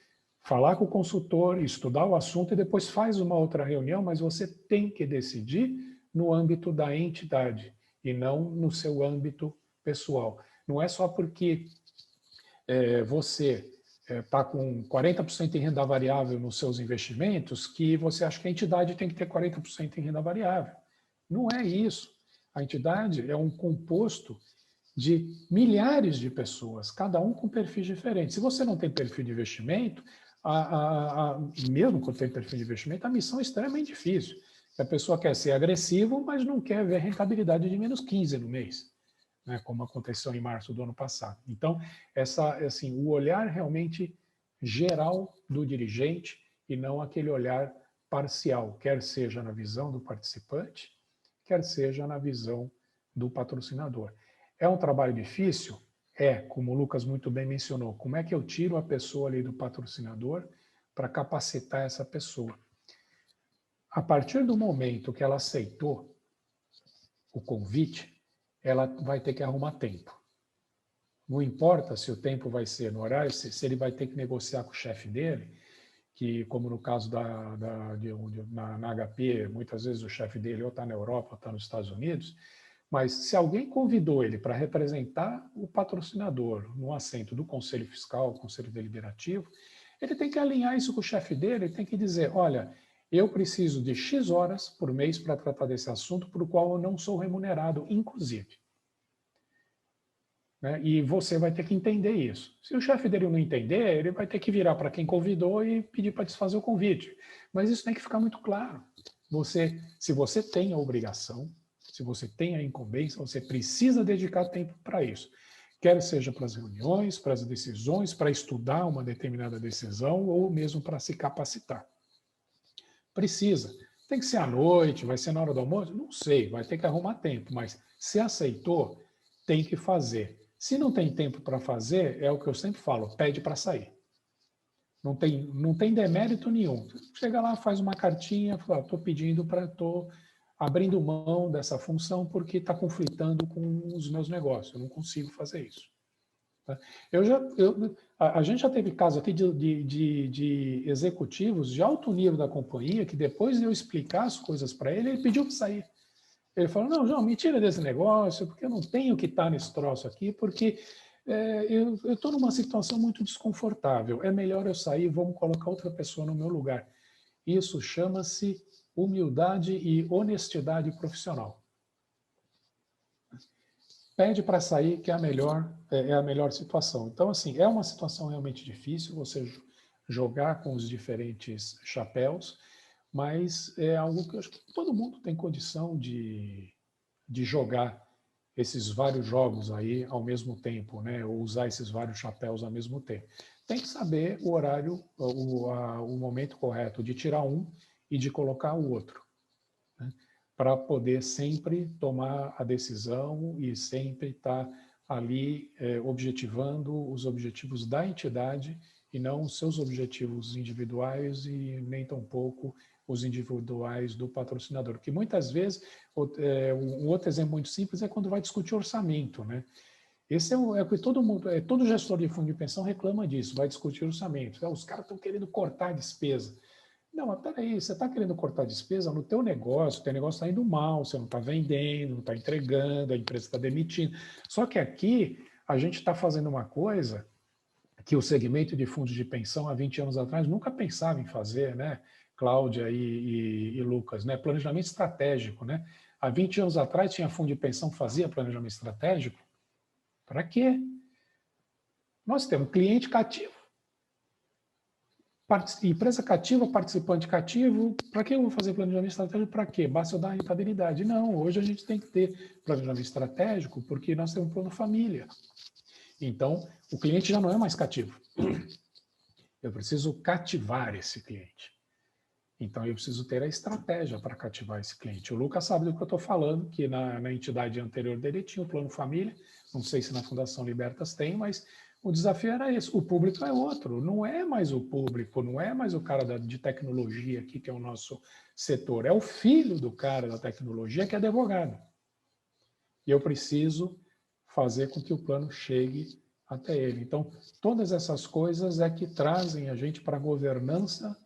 falar com o consultor, estudar o assunto e depois faz uma outra reunião, mas você tem que decidir no âmbito da entidade e não no seu âmbito pessoal. Não é só porque você está com 40% em renda variável nos seus investimentos que você acha que a entidade tem que ter 40% em renda variável. Não é isso. A entidade é um composto de milhares de pessoas, cada um com perfis diferentes. Se você não tem perfil de investimento, mesmo quando tem perfil de investimento, a missão é extremamente difícil. A pessoa quer ser agressivo, mas não quer ver rentabilidade de menos 15 no mês, né, como aconteceu em março do ano passado. Então, o olhar realmente geral do dirigente e não aquele olhar parcial, quer seja na visão do participante, quer seja na visão do patrocinador. É um trabalho difícil? Como o Lucas muito bem mencionou. Como é que eu tiro a pessoa ali do patrocinador para capacitar essa pessoa? A partir do momento que ela aceitou o convite, ela vai ter que arrumar tempo. Não importa se o tempo vai ser no horário, se ele vai ter que negociar com o chefe dele, que como no caso na HP, muitas vezes o chefe dele ou está na Europa ou está nos Estados Unidos, mas se alguém convidou ele para representar o patrocinador no assento do Conselho Fiscal, Conselho Deliberativo, ele tem que alinhar isso com o chefe dele, ele tem que dizer, olha, eu preciso de X horas por mês para tratar desse assunto, por o qual eu não sou remunerado, inclusive. Né? E você vai ter que entender isso. Se o chefe dele não entender, ele vai ter que virar para quem convidou e pedir para desfazer o convite. Mas isso tem que ficar muito claro. Se você tem a obrigação, se você tem a incumbência, você precisa dedicar tempo para isso. Quer seja para as reuniões, para as decisões, para estudar uma determinada decisão ou mesmo para se capacitar. Precisa. Tem que ser à noite, vai ser na hora do almoço? Não sei, vai ter que arrumar tempo, mas se aceitou, tem que fazer. Se não tem tempo para fazer, é o que eu sempre falo, pede para sair. Não tem demérito nenhum. Chega lá, faz uma cartinha, fala, estou pedindo estou abrindo mão dessa função porque está conflitando com os meus negócios, eu não consigo fazer isso. A gente já teve casos aqui de executivos de alto nível da companhia que depois de eu explicar as coisas para ele pediu para sair. Ele falou, não, João, me tira desse negócio, porque eu não tenho que estar nesse troço aqui, porque eu estou numa situação muito desconfortável. É melhor eu sair, vamos colocar outra pessoa no meu lugar. Isso chama-se humildade e honestidade profissional. Pede para sair, que é a melhor situação. Então, assim, é uma situação realmente difícil você jogar com os diferentes chapéus, mas é algo que eu acho que todo mundo tem condição de jogar esses vários jogos aí ao mesmo tempo, né? Ou usar esses vários chapéus ao mesmo tempo. Tem que saber o horário, o momento correto de tirar um e de colocar o outro, né? Para poder sempre tomar a decisão e sempre estar ali objetivando os objetivos da entidade e não os seus objetivos individuais e nem tampouco os individuais do patrocinador. Porque muitas vezes, um outro exemplo muito simples é quando vai discutir orçamento, né? Esse é o que todo gestor de fundo de pensão reclama disso, vai discutir orçamento. Os caras estão querendo cortar a despesa. Não, mas peraí, você está querendo cortar a despesa no teu negócio, o teu negócio está indo mal, você não está vendendo, não está entregando, a empresa está demitindo. Só que aqui a gente está fazendo uma coisa que o segmento de fundos de pensão há 20 anos atrás nunca pensava em fazer, né? Cláudia e Lucas, né? Planejamento estratégico, né? Há 20 anos atrás tinha fundo de pensão que fazia planejamento estratégico. Para quê? Nós temos cliente cativo. empresa cativa, participante cativo, para que eu vou fazer planejamento estratégico? Para quê? Basta eu dar rentabilidade. Não, hoje a gente tem que ter planejamento estratégico porque nós temos um plano família. Então, o cliente já não é mais cativo. Eu preciso cativar esse cliente. Então, eu preciso ter a estratégia para cativar esse cliente. O Lucas sabe do que eu estou falando, que na entidade anterior dele tinha o plano família, não sei se na Fundação Libertas tem, mas o desafio era esse. O público é outro, não é mais o público, não é mais o cara de tecnologia aqui, que é o nosso setor, é o filho do cara da tecnologia que é advogado. E eu preciso fazer com que o plano chegue até ele. Então, todas essas coisas é que trazem a gente para a governança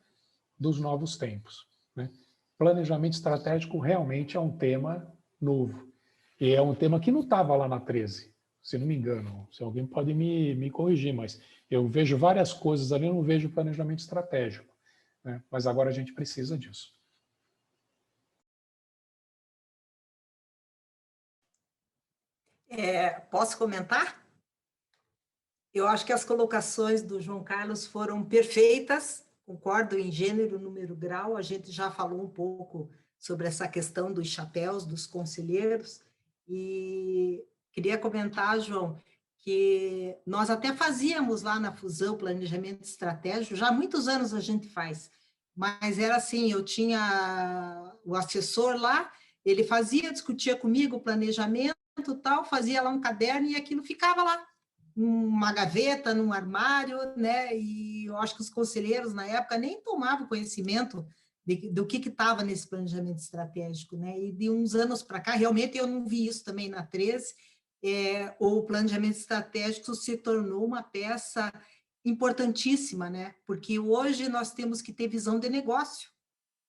dos novos tempos, né? Planejamento estratégico realmente é um tema novo. E é um tema que não estava lá na 13, se não me engano. Se alguém pode me corrigir, mas eu vejo várias coisas ali, eu não vejo planejamento estratégico, né? Mas agora a gente precisa disso. Posso comentar? Eu acho que as colocações do João Carlos foram perfeitas, concordo em gênero, número, grau. A gente já falou um pouco sobre essa questão dos chapéus, dos conselheiros, e queria comentar, João, que nós até fazíamos lá na Fusão planejamento estratégico, já há muitos anos a gente faz, mas era assim, eu tinha o assessor lá, ele fazia, discutia comigo o planejamento, tal, fazia lá um caderno e aquilo ficava lá, numa gaveta, num armário, né? E eu acho que os conselheiros, na época, nem tomavam conhecimento do que estava nesse planejamento estratégico, né? E de uns anos para cá, realmente eu não vi isso também na 13, o planejamento estratégico se tornou uma peça importantíssima, né? Porque hoje nós temos que ter visão de negócio,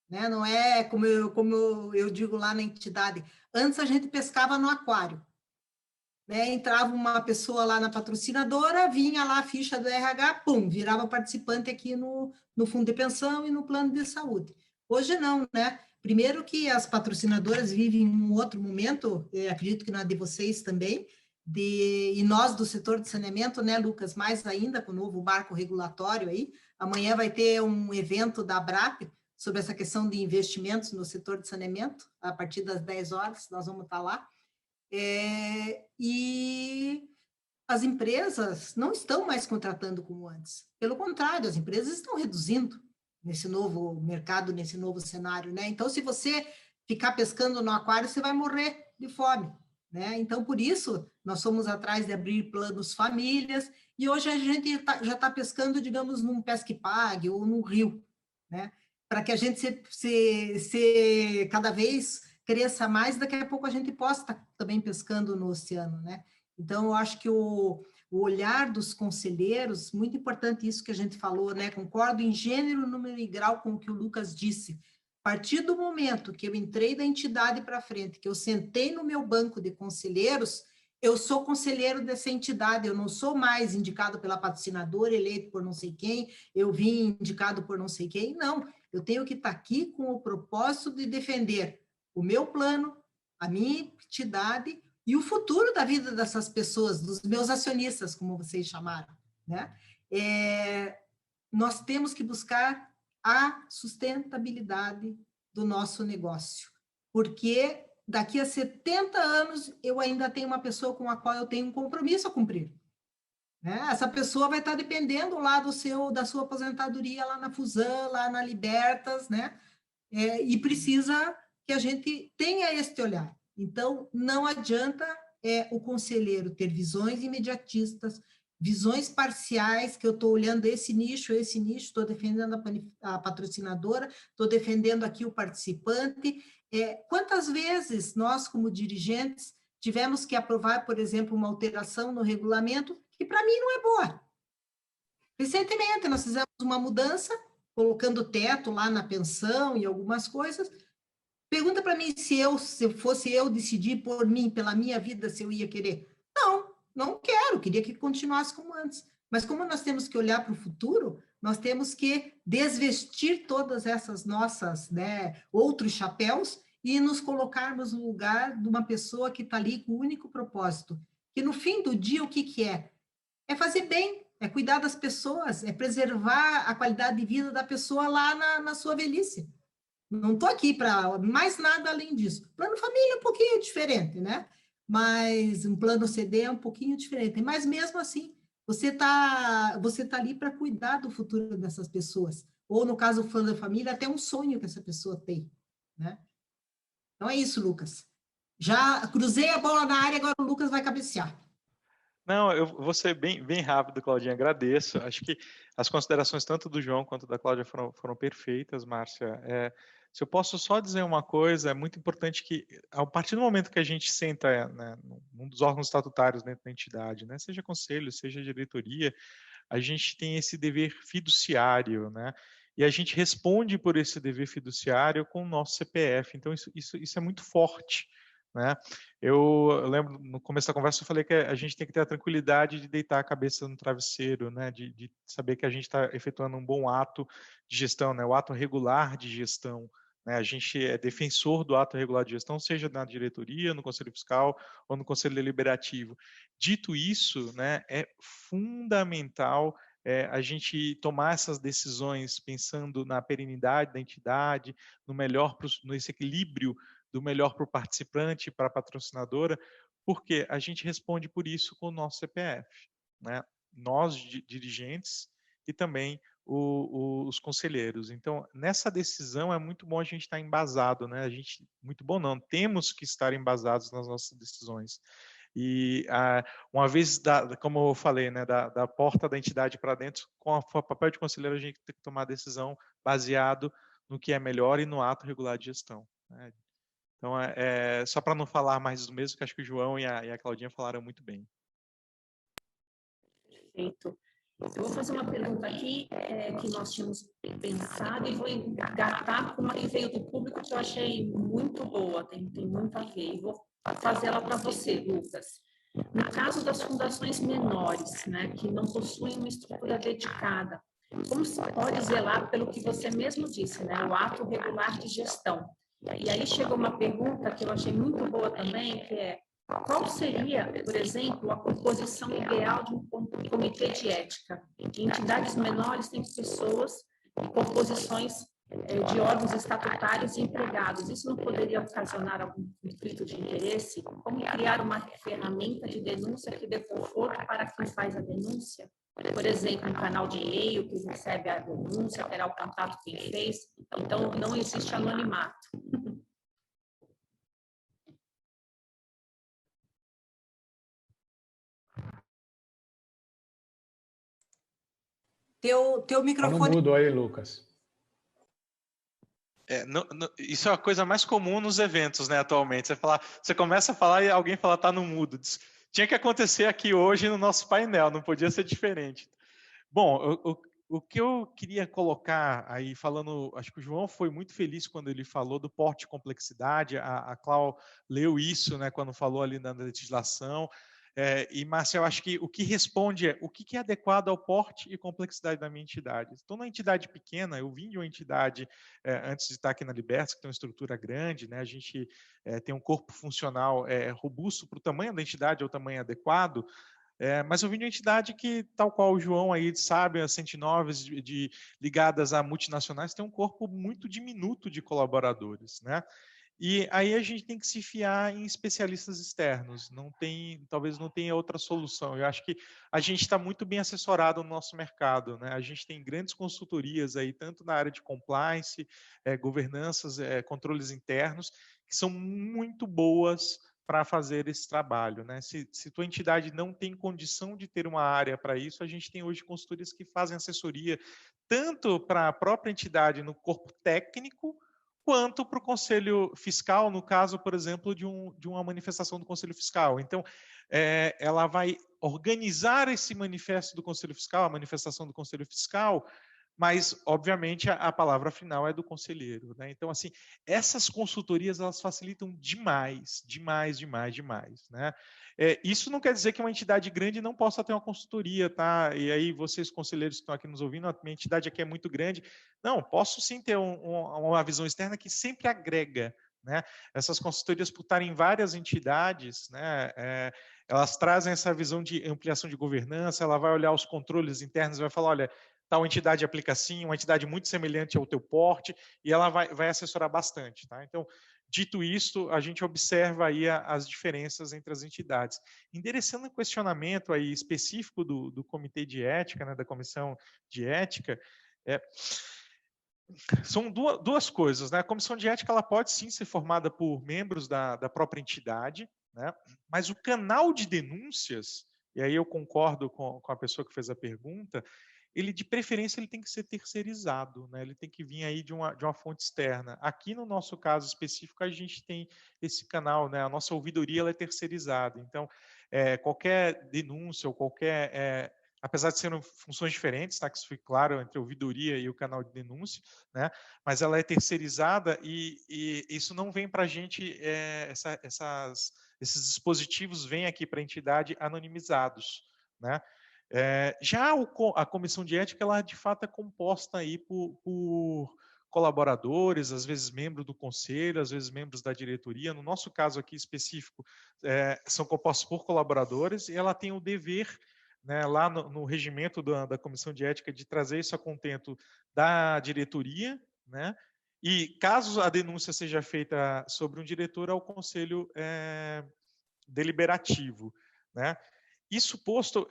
né? Não é como eu digo lá na entidade, antes a gente pescava no aquário, né? Entrava uma pessoa lá na patrocinadora, vinha lá a ficha do RH, pum, virava participante aqui no fundo de pensão e no plano de saúde. Hoje não, né? Primeiro que as patrocinadoras vivem um outro momento, acredito que na de vocês também, e nós do setor de saneamento, né, Lucas, mais ainda com o novo marco regulatório aí, amanhã vai ter um evento da ABRAP sobre essa questão de investimentos no setor de saneamento, a partir das 10 horas, nós vamos estar lá. E as empresas não estão mais contratando como antes. Pelo contrário, as empresas estão reduzindo nesse novo mercado, nesse novo cenário, né? Então, se você ficar pescando no aquário, você vai morrer de fome, né? Então, por isso, nós fomos atrás de abrir planos famílias, e hoje a gente já está pescando, digamos, num pesque-pague ou num rio, né? Para que a gente se cada vez cresça mais, daqui a pouco a gente possa estar também pescando no oceano, né? Então, eu acho que o olhar dos conselheiros, muito importante isso que a gente falou, né? Concordo em gênero, número e grau com o que o Lucas disse. A partir do momento que eu entrei da entidade para frente, que eu sentei no meu banco de conselheiros, eu sou conselheiro dessa entidade, eu não sou mais indicado pela patrocinadora, eleito por não sei quem, eu vim indicado por não sei quem, não. Eu tenho que estar aqui com o propósito de defender o meu plano, a minha entidade e o futuro da vida dessas pessoas, dos meus acionistas, como vocês chamaram, né? Nós temos que buscar a sustentabilidade do nosso negócio, porque daqui a 70 anos eu ainda tenho uma pessoa com a qual eu tenho um compromisso a cumprir, né? Essa pessoa vai estar dependendo lá da sua aposentadoria lá na Fusão, lá na Libertas, né? E precisa que a gente tenha este olhar. Então, não adianta o conselheiro ter visões imediatistas, visões parciais, que eu estou olhando esse nicho, estou defendendo a patrocinadora, estou defendendo aqui o participante. Quantas vezes nós, como dirigentes, tivemos que aprovar, por exemplo, uma alteração no regulamento que, para mim, não é boa. Recentemente, nós fizemos uma mudança, colocando teto lá na pensão e algumas coisas. Pergunta para mim se fosse eu decidir por mim, pela minha vida, se eu ia querer. Não, não quero, queria que continuasse como antes. Mas como nós temos que olhar para o futuro, nós temos que desvestir todas essas nossas, né, outros chapéus e nos colocarmos no lugar de uma pessoa que está ali com o único propósito, que no fim do dia o que é? É fazer bem é cuidar das pessoas, é preservar a qualidade de vida da pessoa lá na sua velhice. Não estou aqui para mais nada além disso. Plano família é um pouquinho diferente, né? Mas um plano CD é um pouquinho diferente. Mas mesmo assim, você tá ali para cuidar do futuro dessas pessoas. Ou no caso do plano da família, até um sonho que essa pessoa tem, né? Então é isso, Lucas. Já cruzei a bola na área, agora o Lucas vai cabecear. Não, eu vou ser bem rápido, Claudinha, agradeço. Acho que as considerações tanto do João quanto da Cláudia foram perfeitas, Márcia. Se eu posso só dizer uma coisa, é muito importante que, a partir do momento que a gente senta, né, num dos órgãos estatutários dentro da entidade, né, seja conselho, seja diretoria, a gente tem esse dever fiduciário, né? E a gente responde por esse dever fiduciário com o nosso CPF. Então, isso é muito forte, né? Eu lembro, no começo da conversa, eu falei que a gente tem que ter a tranquilidade de deitar a cabeça no travesseiro, né? De saber que a gente está efetuando um bom ato de gestão, né? O ato regular de gestão. Né? A gente é defensor do ato regular de gestão, seja na diretoria, no Conselho Fiscal ou no Conselho Deliberativo. Dito isso, né, é fundamental a gente tomar essas decisões pensando na perenidade da entidade, nesse equilíbrio do melhor para o participante e para a patrocinadora, porque a gente responde por isso com o nosso CPF, né? Nós, dirigentes, e também os conselheiros. Então, nessa decisão é muito bom a gente estar embasado, né? Muito bom não, temos que estar embasados nas nossas decisões. E uma vez, como eu falei, né, da porta da entidade para dentro, com o papel de conselheiro, a gente tem que tomar a decisão baseado no que é melhor e no ato regular de gestão. Né? Então, só para não falar mais do mesmo, que acho que o João e a Claudinha falaram muito bem. Perfeito. Eu vou fazer uma pergunta aqui que nós tínhamos pensado e vou engatar com uma que veio do público que eu achei muito boa, tem muito a ver. E vou fazer ela para você, Lucas. No caso das fundações menores, né, que não possuem uma estrutura dedicada, como se pode zelar pelo que você mesmo disse, né, o ato regular de gestão? E aí chegou uma pergunta que eu achei muito boa também, que é: qual seria, por exemplo, a composição ideal de um comitê de ética? Em entidades menores tem pessoas e composições de órgãos estatutários e empregados. Isso não poderia ocasionar algum conflito de interesse? Como criar uma ferramenta de denúncia que dê conforto para quem faz a denúncia? Por exemplo, um canal de e-mail que recebe a denúncia, terá o contato quem fez. Então, não existe anonimato. Teu microfone... Tá no mudo aí, Lucas. Isso é a coisa mais comum nos eventos, né, atualmente. Você começa a falar e alguém fala, tá no mudo. Tinha que acontecer aqui hoje no nosso painel, não podia ser diferente. Bom, o que eu queria colocar aí, falando, acho que o João foi muito feliz quando ele falou do porte e complexidade, a Clau leu isso, né, quando falou ali na legislação. E, Márcia, eu acho que o que responde é o que é adequado ao porte e complexidade da minha entidade. Estou numa entidade pequena, eu vim de uma entidade, antes de estar aqui na Libertas, que tem uma estrutura grande, né, a gente tem um corpo funcional robusto para o tamanho da entidade, ou tamanho adequado, mas eu vim de uma entidade que, tal qual o João aí sabe, as 109 ligadas a multinacionais, tem um corpo muito diminuto de colaboradores, né? E aí a gente tem que se fiar em especialistas externos. Talvez não tenha outra solução. Eu acho que a gente está muito bem assessorado no nosso mercado, né? A gente tem grandes consultorias aí, tanto na área de compliance, governanças, controles internos, que são muito boas para fazer esse trabalho, né? Se tua entidade não tem condição de ter uma área para isso, a gente tem hoje consultorias que fazem assessoria tanto para a própria entidade no corpo técnico, quanto para o Conselho Fiscal, no caso, por exemplo, de uma manifestação do Conselho Fiscal. Então, ela vai organizar esse manifesto do Conselho Fiscal, a manifestação do Conselho Fiscal, mas, obviamente, a palavra final é do conselheiro, né? Então, assim, essas consultorias, elas facilitam demais, né? Isso não quer dizer que uma entidade grande não possa ter uma consultoria, tá? E aí, vocês, conselheiros que estão aqui nos ouvindo, a minha entidade aqui é muito grande. Não, posso sim ter uma visão externa que sempre agrega, né? Essas consultorias, por estarem em várias entidades, né, elas trazem essa visão de ampliação de governança, ela vai olhar os controles internos, vai falar, olha, tal entidade aplica assim, uma entidade muito semelhante ao teu porte, e ela vai assessorar bastante. Tá? Então, dito isto, a gente observa aí as diferenças entre as entidades. Endereçando um questionamento aí específico do Comitê de Ética, né, da Comissão de Ética, são duas coisas. Né? A Comissão de Ética ela pode sim ser formada por membros da própria entidade, né? Mas o canal de denúncias, e aí eu concordo com a pessoa que fez a pergunta, ele de preferência ele tem que ser terceirizado, né? Ele tem que vir aí de uma fonte externa. Aqui no nosso caso específico a gente tem esse canal, né? A nossa ouvidoria ela é terceirizada, então qualquer denúncia ou qualquer apesar de serem funções diferentes, tá? Que isso fique claro entre a ouvidoria e o canal de denúncia, né? Mas ela é terceirizada e isso não vem para a gente esses dispositivos vêm aqui para a entidade anonimizados, né? Já a comissão de ética, ela de fato é composta aí por colaboradores, às vezes membros do conselho, às vezes membros da diretoria. No nosso caso aqui específico, são compostos por colaboradores e ela tem o dever, né, lá no regimento da comissão de ética de trazer isso a contento da diretoria, né? E caso a denúncia seja feita sobre um diretor, ao conselho deliberativo, né? Isso posto,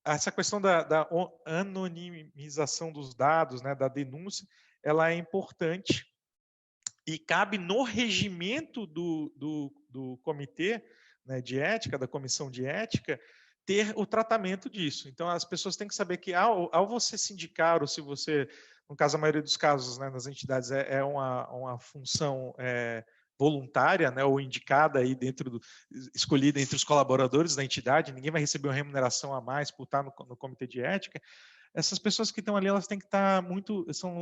essa questão da anonimização dos dados, né, da denúncia, ela é importante e cabe no regimento do comitê, né, de ética, da comissão de ética, ter o tratamento disso. Então, as pessoas têm que saber que ao você se indicar, ou se você, no caso, a maioria dos casos, né, nas entidades, é uma função voluntária, né, ou indicada aí escolhida entre os colaboradores da entidade, ninguém vai receber uma remuneração a mais por estar no comitê de ética. Essas pessoas que estão ali, elas têm que estar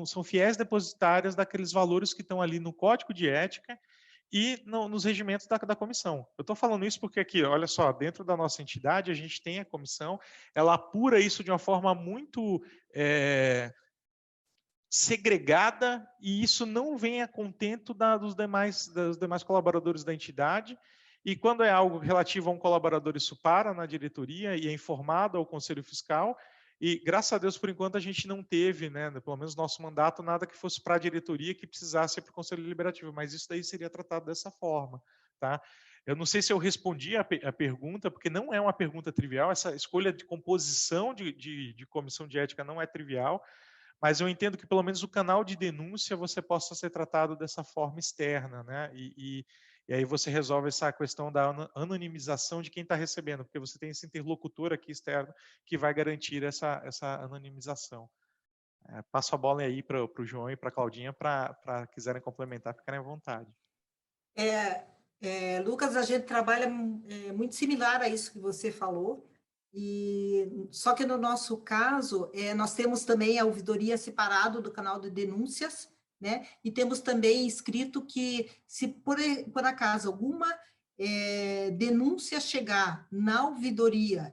são fiéis depositárias daqueles valores que estão ali no código de ética e nos regimentos da comissão. Eu estou falando isso porque aqui, olha só, dentro da nossa entidade, a gente tem a comissão, ela apura isso de uma forma muito segregada e isso não vem a contento dos demais colaboradores da entidade. E quando é algo relativo a um colaborador, isso para na diretoria e é informado ao Conselho Fiscal. E, graças a Deus, por enquanto, a gente não teve, né, pelo menos no nosso mandato, nada que fosse para a diretoria que precisasse ir para o Conselho Deliberativo, mas isso daí seria tratado dessa forma. Tá? Eu não sei se eu respondi a pergunta, porque não é uma pergunta trivial, essa escolha de composição de comissão de ética não é trivial, mas eu entendo que pelo menos o canal de denúncia você possa ser tratado dessa forma externa, né? E aí você resolve essa questão da anonimização de quem está recebendo, porque você tem esse interlocutor aqui externo que vai garantir essa anonimização. Passo a bola aí para o João e para a Claudinha para quiserem complementar, ficarem à vontade. Lucas, a gente trabalha muito similar a isso que você falou, só que no nosso caso, nós temos também a ouvidoria separado do canal de denúncias, né? E temos também escrito que, se por acaso alguma denúncia chegar na ouvidoria,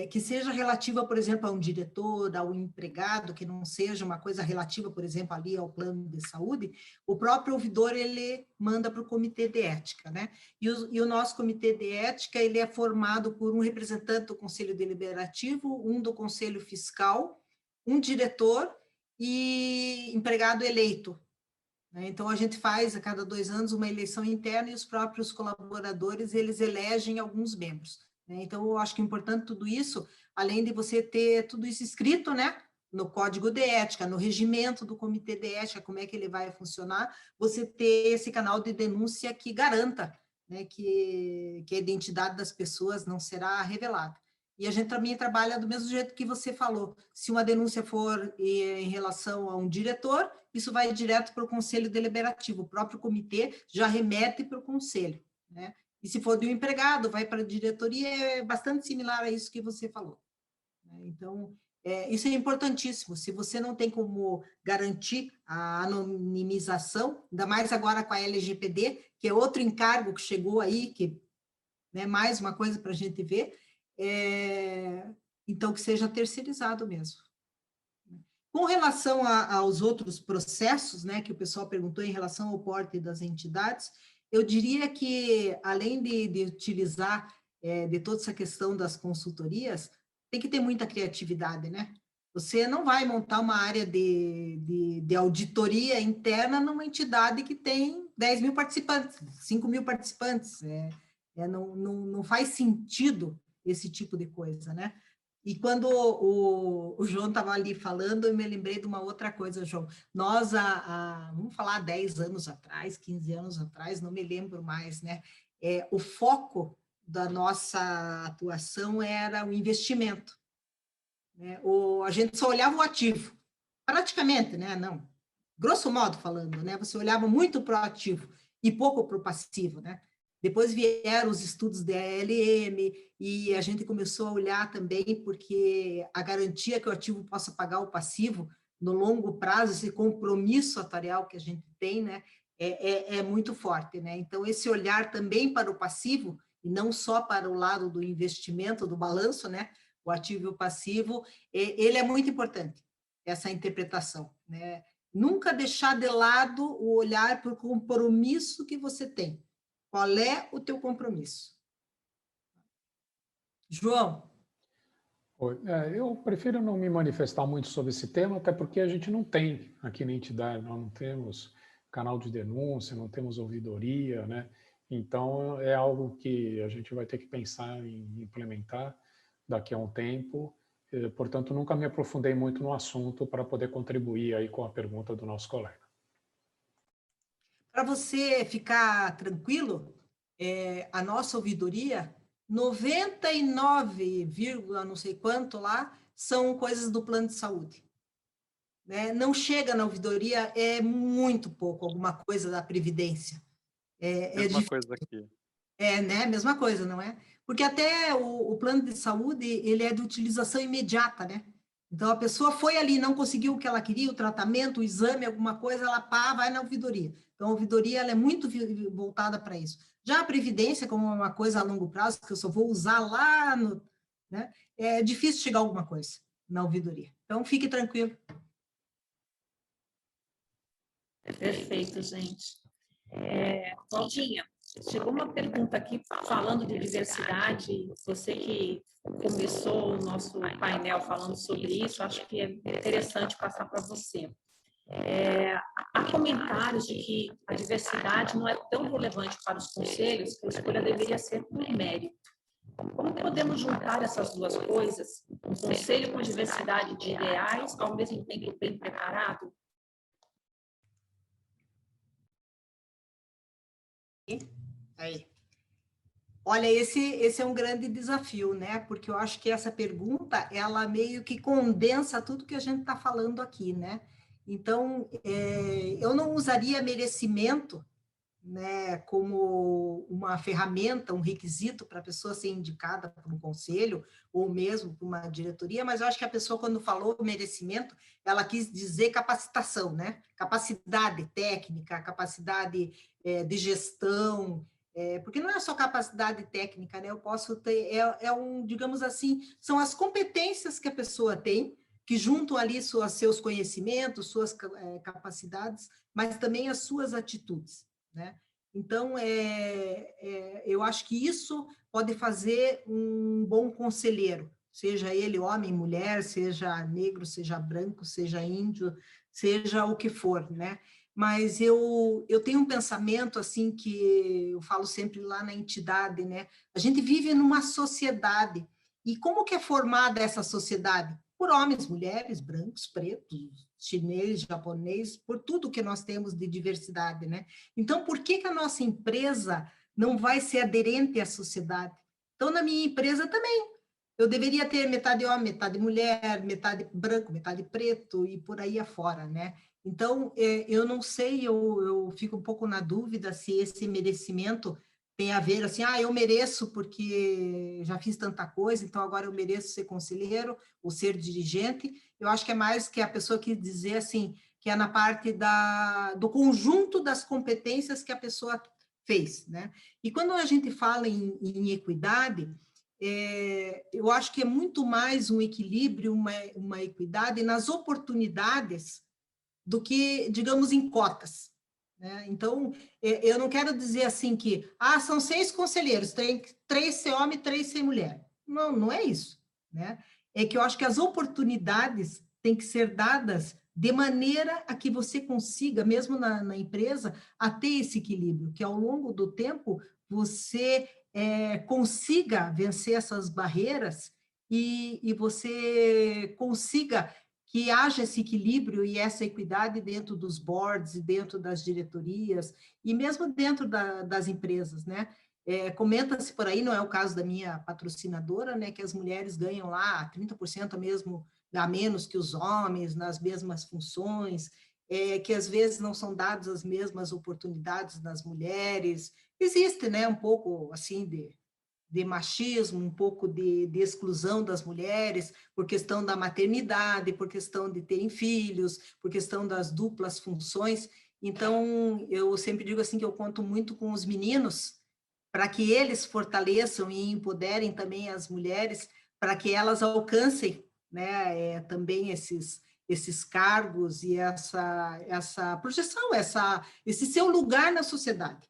que seja relativa, por exemplo, a um diretor, a um empregado, que não seja uma coisa relativa, por exemplo, ali ao plano de saúde, o próprio ouvidor, ele manda para o comitê de ética, né? E o nosso comitê de ética, ele é formado por um representante do Conselho Deliberativo, um do Conselho Fiscal, um diretor e empregado eleito. Então, a gente faz, a cada 2 anos, uma eleição interna e os próprios colaboradores, eles elegem alguns membros. Então, eu acho que é importante tudo isso, além de você ter tudo isso escrito, né, no código de ética, no regimento do comitê de ética, como é que ele vai funcionar, você ter esse canal de denúncia que garanta, né, que a identidade das pessoas não será revelada. E a gente também trabalha do mesmo jeito que você falou. Se uma denúncia for em relação a um diretor, isso vai direto para o Conselho Deliberativo. O próprio comitê já remete para o Conselho, né? E se for de um empregado, vai para a diretoria, é bastante similar a isso que você falou. Então, isso é importantíssimo. Se você não tem como garantir a anonimização, ainda mais agora com a LGPD, que é outro encargo que chegou aí, que é mais uma coisa para a gente ver, então que seja terceirizado mesmo. Com relação aos outros processos, né, que o pessoal perguntou em relação ao porte das entidades, eu diria que, além de utilizar de toda essa questão das consultorias, tem que ter muita criatividade, né? Você não vai montar uma área de auditoria interna numa entidade que tem 10 mil participantes, 5 mil participantes. Não faz sentido esse tipo de coisa, né? E quando o João estava ali falando, eu me lembrei de uma outra coisa, João. Nós, vamos falar 10 anos atrás, 15 anos atrás, não me lembro mais, né? O foco da nossa atuação era o investimento. Né? A gente só olhava o ativo, praticamente, né? Não, grosso modo falando, né? Você olhava muito para o ativo e pouco para o passivo, né? Depois vieram os estudos da ALM e a gente começou a olhar também porque a garantia que o ativo possa pagar o passivo no longo prazo, esse compromisso atuarial que a gente tem, né? É muito forte, né? Então, esse olhar também para o passivo e não só para o lado do investimento, do balanço, né? O ativo e o passivo, ele é muito importante, essa interpretação, né? Nunca deixar de lado o olhar para o compromisso que você tem. Qual é o teu compromisso? João? Eu prefiro não me manifestar muito sobre esse tema, até porque a gente não tem aqui na entidade, nós não temos canal de denúncia, não temos ouvidoria, né? Então, é algo que a gente vai ter que pensar em implementar daqui a um tempo. Portanto, nunca me aprofundei muito no assunto para poder contribuir aí com a pergunta do nosso colega. Para você ficar tranquilo, a nossa ouvidoria, 99, não sei quanto lá, são coisas do plano de saúde. Né? Não chega na ouvidoria, é muito pouco, alguma coisa da Previdência. Mesma coisa aqui. Né? Mesma coisa, não é? Porque até o plano de saúde, ele é de utilização imediata, né? Então, a pessoa foi ali, não conseguiu o que ela queria, o tratamento, o exame, alguma coisa, ela vai na ouvidoria. Então, a ouvidoria ela é muito voltada para isso. Já a Previdência, como uma coisa a longo prazo, que eu só vou usar lá, né? É difícil chegar a alguma coisa na ouvidoria. Então, fique tranquilo. Perfeito, gente. Claudinha, chegou uma pergunta aqui falando de diversidade. Você que começou o nosso painel falando sobre isso, acho que é interessante passar para você. Há comentários de que a diversidade não é tão relevante para os conselhos que a escolha deveria ser por mérito. Como podemos juntar essas duas coisas? Um conselho com diversidade de ideais, ao mesmo tempo bem preparado? Aí. Olha, esse é um grande desafio, né? Porque eu acho que essa pergunta, ela meio que condensa tudo que a gente está falando aqui, né? Então, eu não usaria merecimento, né, como uma ferramenta, um requisito para a pessoa ser indicada para um conselho ou mesmo para uma diretoria, mas eu acho que a pessoa, quando falou merecimento, ela quis dizer capacitação, né? Capacidade técnica, capacidade de gestão, porque não é só capacidade técnica, né? Eu posso ter, digamos assim, são as competências que a pessoa tem, que juntam ali seus conhecimentos, suas capacidades, mas também as suas atitudes. Né? Então, eu acho que isso pode fazer um bom conselheiro, seja ele homem, mulher, seja negro, seja branco, seja índio, seja o que for, né? Mas eu tenho um pensamento, assim, que eu falo sempre lá na entidade, né? A gente vive numa sociedade, e como que é formada essa sociedade? Por homens, mulheres, brancos, pretos, chinês, japonês, por tudo que nós temos de diversidade, né? Então, por que a nossa empresa não vai ser aderente à sociedade? Então, na minha empresa também, eu deveria ter metade homem, metade mulher, metade branco, metade preto e por aí afora, né? Então, eu não sei, eu fico um pouco na dúvida se esse merecimento tem a ver, assim, eu mereço porque já fiz tanta coisa, então agora eu mereço ser conselheiro ou ser dirigente. Eu acho que é mais que a pessoa quis dizer, assim, que é na parte do conjunto das competências que a pessoa fez, né? E quando a gente fala em equidade, eu acho que é muito mais um equilíbrio, uma equidade nas oportunidades do que, digamos, em cotas. né? Então, eu não quero dizer assim que são 6 conselheiros, tem 3 ser homem e 3 ser mulher. Não, não é isso, né? É que eu acho que as oportunidades têm que ser dadas de maneira a que você consiga, mesmo na empresa, a ter esse equilíbrio, que ao longo do tempo você consiga vencer essas barreiras e você consiga que haja esse equilíbrio e essa equidade dentro dos boards e dentro das diretorias e mesmo dentro das empresas, né? Comenta-se por aí, não é o caso da minha patrocinadora, né, que as mulheres ganham lá 30% mesmo a menos que os homens nas mesmas funções, que às vezes não são dadas as mesmas oportunidades das mulheres. Existe, né, um pouco assim de machismo, um pouco de exclusão das mulheres, por questão da maternidade, por questão de terem filhos, por questão das duplas funções. Então, eu sempre digo assim que eu conto muito com os meninos, para que eles fortaleçam e empoderem também as mulheres, para que elas alcancem, né, também esses cargos e essa projeção, esse seu lugar na sociedade.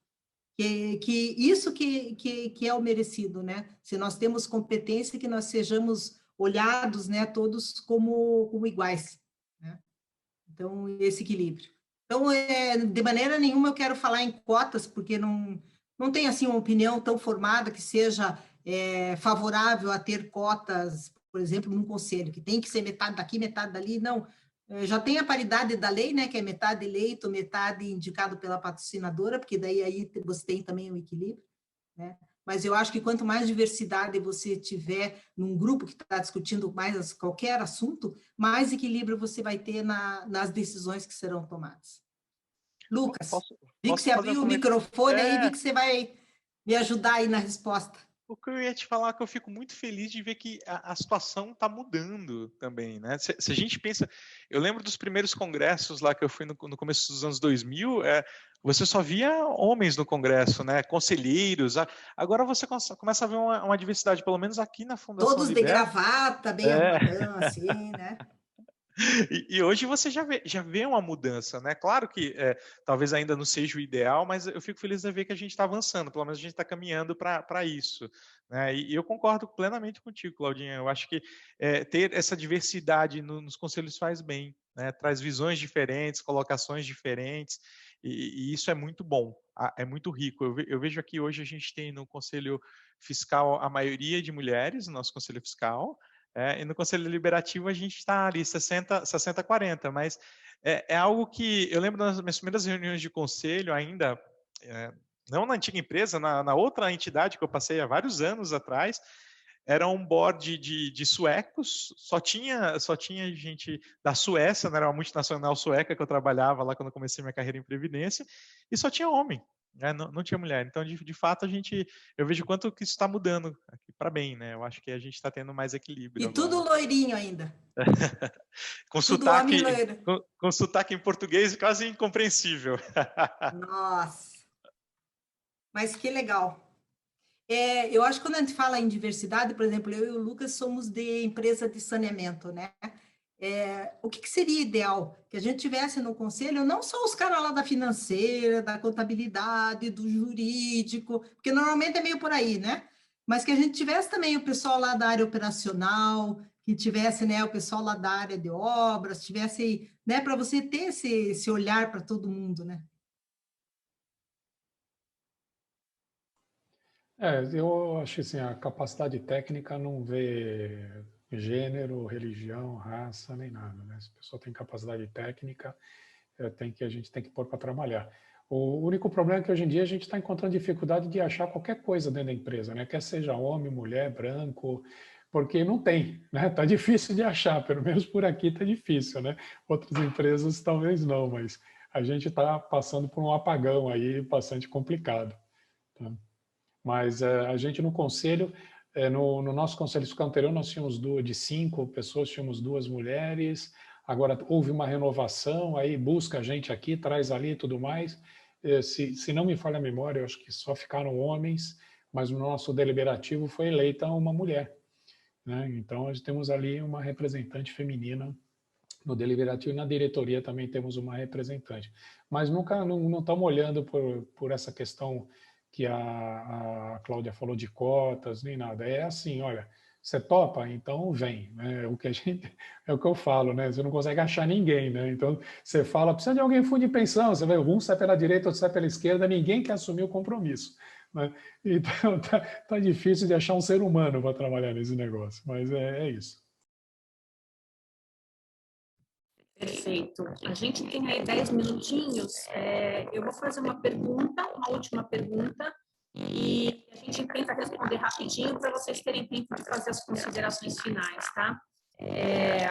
Que isso que é o merecido, né? Se nós temos competência, que nós sejamos olhados, né, todos como iguais, né? Então, esse equilíbrio. Então, de maneira nenhuma eu quero falar em cotas, porque não tem, assim, uma opinião tão formada que seja favorável a ter cotas, por exemplo, num conselho, que tem que ser metade daqui, metade dali, não. Já tem a paridade da lei, né, que é metade eleito, metade indicado pela patrocinadora, porque daí aí você tem também um equilíbrio, né? Mas eu acho que quanto mais diversidade você tiver num grupo que está discutindo mais qualquer assunto, mais equilíbrio você vai ter nas decisões que serão tomadas. Lucas, vi que você abriu o microfone aí, vi que você vai me ajudar aí na resposta. O que eu ia te falar é que eu fico muito feliz de ver que a situação está mudando também, né? Se a gente pensa, eu lembro dos primeiros congressos lá que eu fui no começo dos anos 2000, você só via homens no congresso, né? Conselheiros. Agora você começa a ver uma diversidade, pelo menos aqui na Fundação Todos Liberta. de gravata, bem arrumadão, assim, né? E hoje você já vê uma mudança, né? Claro que talvez ainda não seja o ideal, mas eu fico feliz de ver que a gente está avançando, pelo menos a gente está caminhando para isso, né? E eu concordo plenamente contigo, Claudinha. Eu acho que ter essa diversidade nos conselhos faz bem, né? Traz visões diferentes, colocações diferentes, e isso é muito bom, é muito rico. Eu vejo aqui hoje a gente tem no Conselho Fiscal a maioria de mulheres, no nosso Conselho Fiscal. E no Conselho Deliberativo a gente está ali 60-40, mas é algo que eu lembro das minhas primeiras reuniões de conselho ainda, não na antiga empresa, na outra entidade que eu passei há vários anos atrás, era um board de suecos, só tinha gente da Suécia, né, era uma multinacional sueca que eu trabalhava lá quando eu comecei minha carreira em Previdência, e só tinha homem. Não tinha mulher. Então, de fato, eu vejo quanto que isso está mudando aqui para bem, né? Eu acho que a gente está tendo mais equilíbrio E agora. tudo loirinho ainda. com tudo homem loiro. Com sotaque em português quase incompreensível. Nossa! Mas que legal. Eu acho que quando a gente fala em diversidade, por exemplo, eu e o Lucas somos de empresa de saneamento, né? O que seria ideal? Que a gente tivesse no conselho não só os caras lá da financeira, da contabilidade, do jurídico, porque normalmente é meio por aí, né? Mas que a gente tivesse também o pessoal lá da área operacional, que tivesse, né, o pessoal lá da área de obras, tivesse, né, para você ter esse olhar para todo mundo, né? Eu acho assim, a capacidade técnica não vê gênero, religião, raça, nem nada, né? Se a pessoa tem capacidade técnica, a gente tem que pôr para trabalhar. O único problema é que hoje em dia a gente está encontrando dificuldade de achar qualquer coisa dentro da empresa, né? Quer seja homem, mulher, branco, porque não tem, né? Tá difícil de achar, pelo menos por aqui tá difícil, né? Outras empresas talvez não, mas a gente está passando por um apagão aí bastante complicado, tá? Mas a gente no conselho, no nosso conselho fiscal anterior, nós tínhamos de 5 pessoas, tínhamos 2 mulheres. Agora houve uma renovação, aí busca a gente aqui, traz ali e tudo mais. Se não me falha a memória, eu acho que só ficaram homens, mas no nosso deliberativo foi eleita uma mulher, né? Então, nós temos ali uma representante feminina no deliberativo e na diretoria também temos uma representante. Mas nunca não estamos olhando por essa questão que a Cláudia falou de cotas, nem nada. É assim, olha, você topa? Então vem. Né? É o que eu falo, né? Você não consegue achar ninguém, né? Então você fala, precisa de alguém em fundo de pensão, você vai, um sai pela direita, outro sai pela esquerda, ninguém quer assumir o compromisso. Né? Então tá difícil de achar um ser humano para trabalhar nesse negócio, mas é isso. Perfeito. A gente tem aí 10 minutinhos. Eu vou fazer uma pergunta, uma última pergunta, e a gente tenta responder rapidinho para vocês terem tempo de fazer as considerações finais, tá?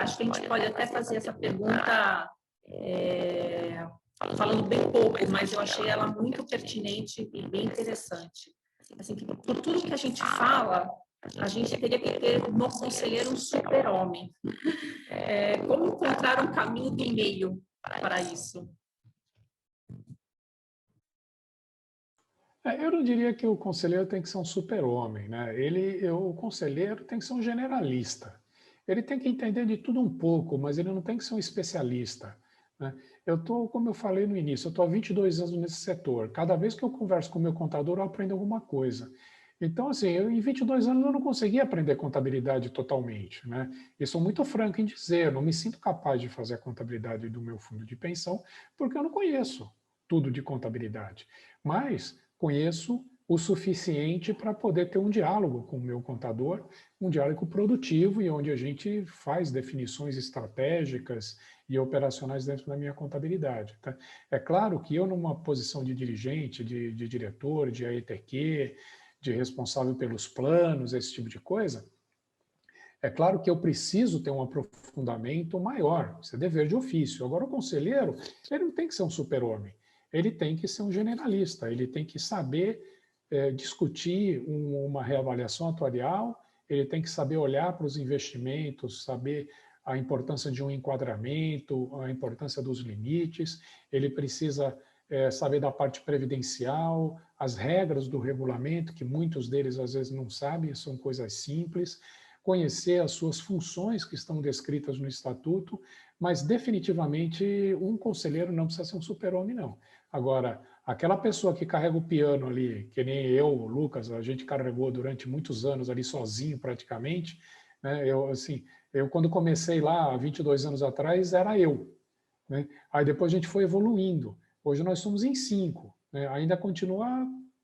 Acho que a gente pode até fazer essa pergunta falando bem pouco, mas eu achei ela muito pertinente e bem interessante. Assim, por tudo que a gente fala, a gente teria que ter no conselheiro um super-homem. Como encontrar um caminho do meio para isso? Eu não diria que o conselheiro tem que ser um super-homem, né? O conselheiro tem que ser um generalista. Ele tem que entender de tudo um pouco, mas ele não tem que ser um especialista. Né? Como eu falei no início, eu estou há 22 anos nesse setor. Cada vez que eu converso com o meu contador, eu aprendo alguma coisa. Então, assim, em 22 anos eu não consegui aprender contabilidade totalmente, né? E sou muito franco em dizer, eu não me sinto capaz de fazer a contabilidade do meu fundo de pensão, porque eu não conheço tudo de contabilidade. Mas conheço o suficiente para poder ter um diálogo com o meu contador, um diálogo produtivo e onde a gente faz definições estratégicas e operacionais dentro da minha contabilidade. Tá? É claro que eu, numa posição de dirigente, de diretor, de AETQ, de responsável pelos planos, esse tipo de coisa, é claro que eu preciso ter um aprofundamento maior, isso é dever de ofício. Agora, o conselheiro, ele não tem que ser um super-homem, ele tem que ser um generalista, ele tem que saber discutir uma reavaliação atuarial, ele tem que saber olhar para os investimentos, saber a importância de um enquadramento, a importância dos limites, ele precisa saber da parte previdencial, as regras do regulamento, que muitos deles às vezes não sabem, são coisas simples, conhecer as suas funções que estão descritas no estatuto, mas definitivamente um conselheiro não precisa ser um super-homem, não. Agora, aquela pessoa que carrega o piano ali, que nem eu, o Lucas, a gente carregou durante muitos anos ali sozinho praticamente, né? Eu quando comecei lá, há 22 anos atrás, era eu. Né? Aí depois a gente foi evoluindo. Hoje nós somos em 5. Né? Ainda continua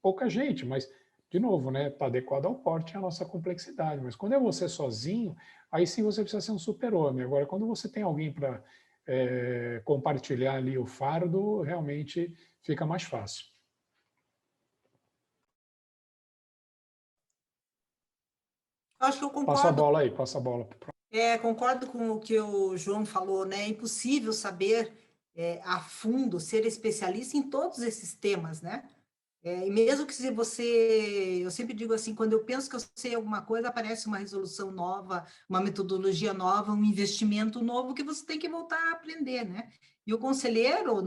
pouca gente, mas, de novo, né, está adequado ao porte e à nossa complexidade. Mas quando é você sozinho, aí sim você precisa ser um super-homem. Agora, quando você tem alguém para compartilhar ali o fardo, realmente fica mais fácil. Acho que eu concordo. Passa a bola aí, passa a bola. Concordo com o que o João falou, né? É impossível saber a fundo, ser especialista em todos esses temas, né? E mesmo que se você... Eu sempre digo assim, quando eu penso que eu sei alguma coisa, aparece uma resolução nova, uma metodologia nova, um investimento novo que você tem que voltar a aprender, né? E o conselheiro,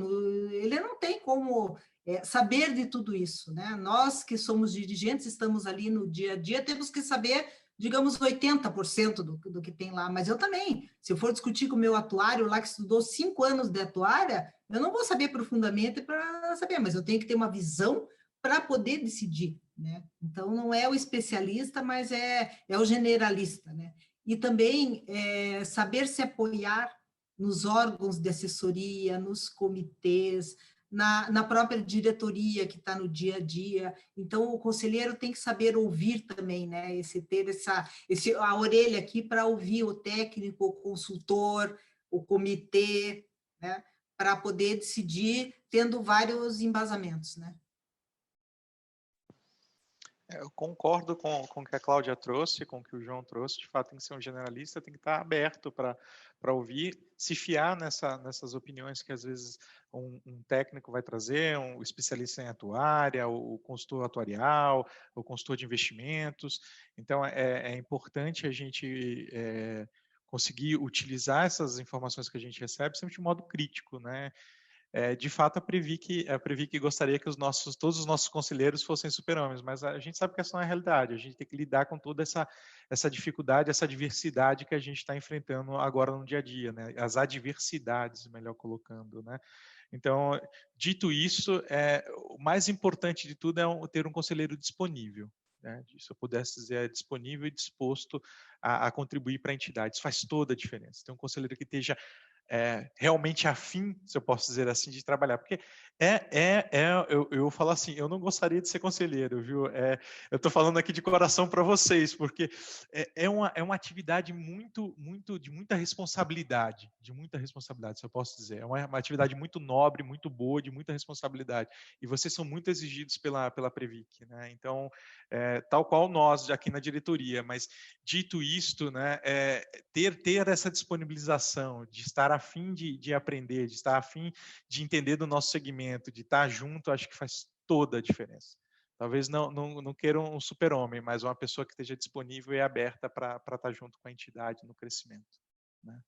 ele não tem como saber de tudo isso, né? Nós que somos dirigentes, estamos ali no dia a dia, temos que saber, digamos, 80% do que tem lá. Mas eu também, se eu for discutir com o meu atuário lá, que estudou 5 anos de atuária, eu não vou saber profundamente para saber, mas eu tenho que ter uma visão para poder decidir, né? Então, não é o especialista, mas é o generalista, né? E também saber se apoiar nos órgãos de assessoria, nos comitês, na própria diretoria que está no dia a dia. Então, o conselheiro tem que saber ouvir também, né? Ter a orelha aqui para ouvir o técnico, o consultor, o comitê, né? Para poder decidir tendo vários embasamentos, né? Eu concordo com o que a Cláudia trouxe, com o que o João trouxe. De fato, tem que ser um generalista, tem que estar aberto para ouvir, se fiar nessas opiniões que às vezes um técnico vai trazer, um especialista em atuária, o consultor atuarial, o consultor de investimentos. Então, é importante a gente conseguir utilizar essas informações que a gente recebe sempre de modo crítico, né? de fato, a Previc gostaria que todos os nossos conselheiros fossem super-homens, mas a gente sabe que essa não é a realidade, a gente tem que lidar com toda essa dificuldade, essa diversidade que a gente está enfrentando agora no dia a dia, né? As adversidades, melhor colocando, né? Então, dito isso, o mais importante de tudo é ter um conselheiro disponível, né? Se eu pudesse dizer, disponível e disposto a contribuir para a entidade. Isso faz toda a diferença. Ter um conselheiro que esteja realmente afim, se eu posso dizer assim, de trabalhar. Porque eu falo assim, eu não gostaria de ser conselheiro, viu? Eu estou falando aqui de coração para vocês, porque é uma atividade de muita responsabilidade, se eu posso dizer. É uma atividade muito nobre, muito boa, de muita responsabilidade. E vocês são muito exigidos pela Previc, né? Então, tal qual nós aqui na diretoria, mas dito isto, né, ter essa disponibilização de estar a fim de aprender, de estar a fim de entender do nosso segmento, de estar junto, acho que faz toda a diferença. Talvez não queira um super-homem, mas uma pessoa que esteja disponível e aberta para estar junto com a entidade no crescimento, né?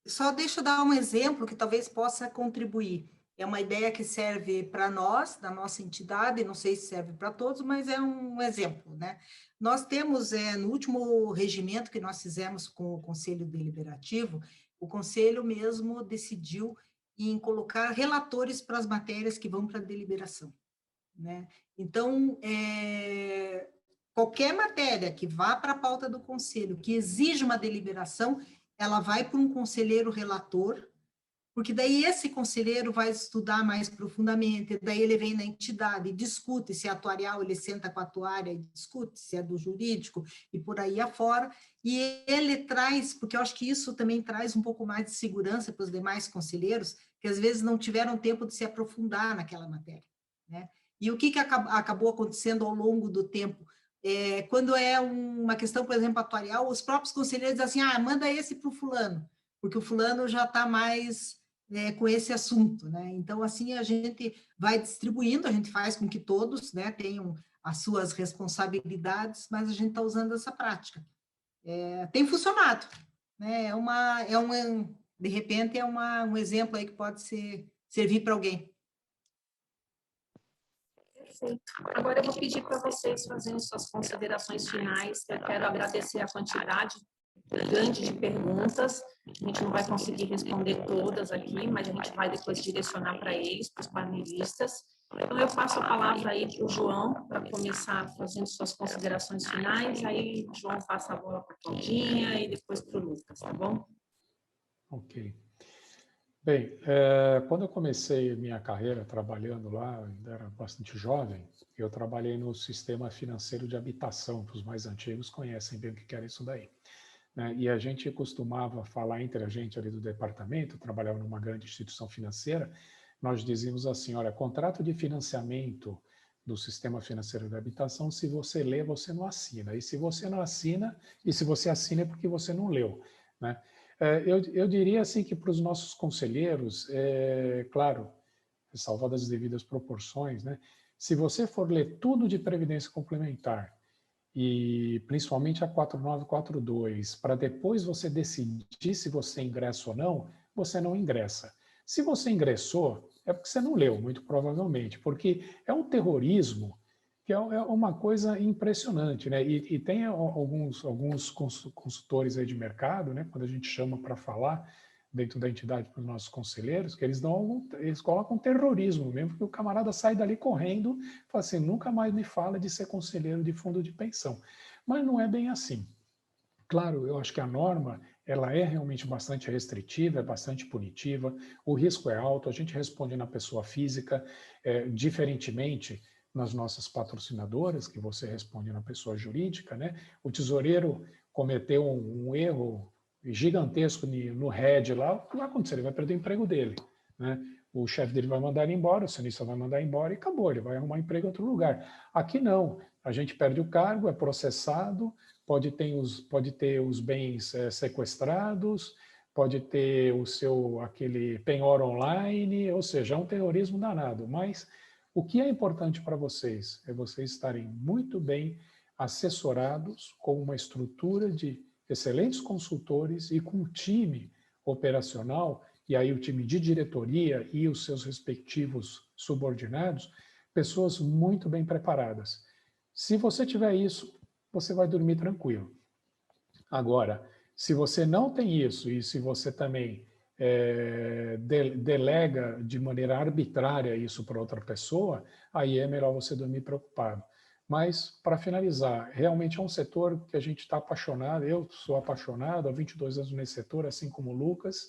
Só deixa eu dar um exemplo que talvez possa contribuir. É uma ideia que serve para nós, da nossa entidade, não sei se serve para todos, mas é um exemplo, né? Nós temos, no último regimento que nós fizemos com o Conselho Deliberativo, o Conselho mesmo decidiu em colocar relatores para as matérias que vão para a deliberação, né? Então, qualquer matéria que vá para a pauta do Conselho, que exige uma deliberação, ela vai para um conselheiro relator, porque daí esse conselheiro vai estudar mais profundamente, daí ele vem na entidade, discute se é atuarial, ele senta com a atuária e discute se é do jurídico e por aí afora, e ele traz, porque eu acho que isso também traz um pouco mais de segurança para os demais conselheiros, que às vezes não tiveram tempo de se aprofundar naquela matéria, né? E o que acabou acontecendo ao longo do tempo? Quando é uma questão, por exemplo, atuarial, os próprios conselheiros dizem assim, manda esse para o fulano, porque o fulano já está mais com esse assunto, né? Então, assim, a gente vai distribuindo, a gente faz com que todos, né, tenham as suas responsabilidades, mas a gente está usando essa prática. Tem funcionado, né? De repente, um exemplo aí que pode servir para alguém. Perfeito. Agora eu vou pedir para vocês fazerem suas considerações finais. Eu quero agradecer a quantidade grande de perguntas. A gente não vai conseguir responder todas aqui, mas a gente vai depois direcionar para eles, para os panelistas. Então, eu passo a palavra aí para o João, para começar fazendo suas considerações finais. Aí, o João passa a bola para a Claudinha e depois para o Lucas, tá bom? Ok. Bem, quando eu comecei minha carreira trabalhando lá, ainda era bastante jovem, eu trabalhei no sistema financeiro de habitação, que os mais antigos conhecem bem o que era isso daí, né? E a gente costumava falar entre a gente ali do departamento, trabalhava numa grande instituição financeira, nós dizíamos assim, olha, contrato de financiamento do sistema financeiro de habitação, se você lê, você não assina. E se você não assina, e se você assina é porque você não leu, né? Eu diria assim que para os nossos conselheiros, claro, salvadas as devidas proporções, né? Se você for ler tudo de previdência complementar, e principalmente a 4942, para depois você decidir se você ingressa ou não, você não ingressa. Se você ingressou, é porque você não leu, muito provavelmente, porque é um terrorismo que é uma coisa impressionante, né? E tem alguns consultores aí de mercado, né? Quando a gente chama para falar dentro da entidade para os nossos conselheiros, que eles colocam terrorismo mesmo, porque o camarada sai dali correndo e fala assim, nunca mais me fala de ser conselheiro de fundo de pensão. Mas não é bem assim. Claro, eu acho que a norma ela é realmente bastante restritiva, é bastante punitiva, o risco é alto, a gente responde na pessoa física, diferentemente nas nossas patrocinadoras, que você responde na pessoa jurídica, né? O tesoureiro cometeu um erro gigantesco no head lá, o que vai acontecer? Ele vai perder o emprego dele, né? O chefe dele vai mandar ele embora, o acionista vai mandar embora e acabou, ele vai arrumar emprego em outro lugar. Aqui não, a gente perde o cargo, é processado, pode ter os bens sequestrados, pode ter aquele penhor online, ou seja, é um terrorismo danado. Mas o que é importante para vocês é vocês estarem muito bem assessorados com uma estrutura de excelentes consultores e com um time operacional e aí o time de diretoria e os seus respectivos subordinados, pessoas muito bem preparadas. Se você tiver isso, você vai dormir tranquilo. Agora, se você não tem isso e se você também delega de maneira arbitrária isso para outra pessoa, aí é melhor você dormir preocupado. Mas, para finalizar, realmente é um setor que a gente está apaixonado, eu sou apaixonado há 22 anos nesse setor, assim como o Lucas,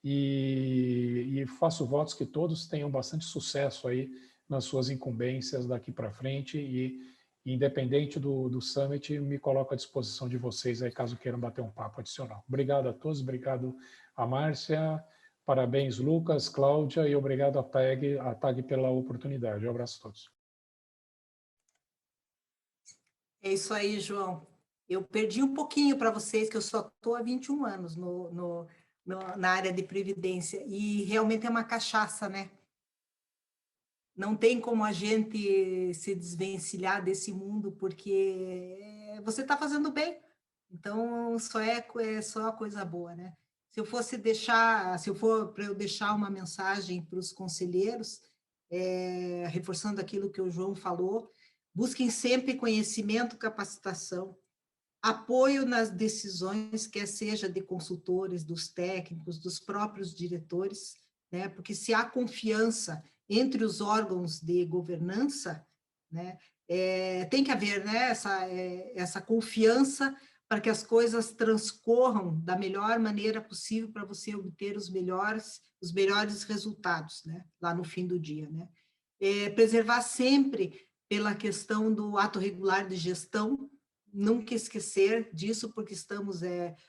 e faço votos que todos tenham bastante sucesso aí nas suas incumbências daqui para frente e, independente do Summit, me coloco à disposição de vocês aí, caso queiram bater um papo adicional. Obrigado a todos, obrigado a Márcia, parabéns Lucas, Cláudia, e obrigado a TAG pela oportunidade. Um abraço a todos. É isso aí, João. Eu perdi um pouquinho para vocês, que eu só estou há 21 anos na área de previdência, e realmente é uma cachaça, né? Não tem como a gente se desvencilhar desse mundo, porque você está fazendo bem, então só coisa boa, né? Se for para eu deixar uma mensagem para os conselheiros, reforçando aquilo que o João falou, busquem sempre conhecimento, capacitação, apoio nas decisões, quer seja de consultores, dos técnicos, dos próprios diretores, né? Porque se há confiança entre os órgãos de governança, né? Tem que haver, né, essa confiança para que as coisas transcorram da melhor maneira possível para você obter os melhores resultados, né, lá no fim do dia, né? Preservar sempre pela questão do ato regular de gestão, nunca esquecer disso, porque estamos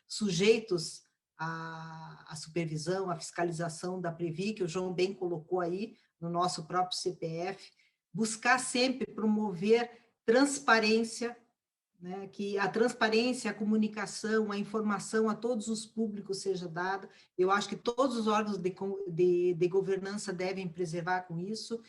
sujeitos à supervisão, à fiscalização da Previ, que o João bem colocou aí, no nosso próprio CPF, buscar sempre promover transparência, né, que a transparência, a comunicação, a informação a todos os públicos seja dada. Eu acho que todos os órgãos de governança devem preservar com isso.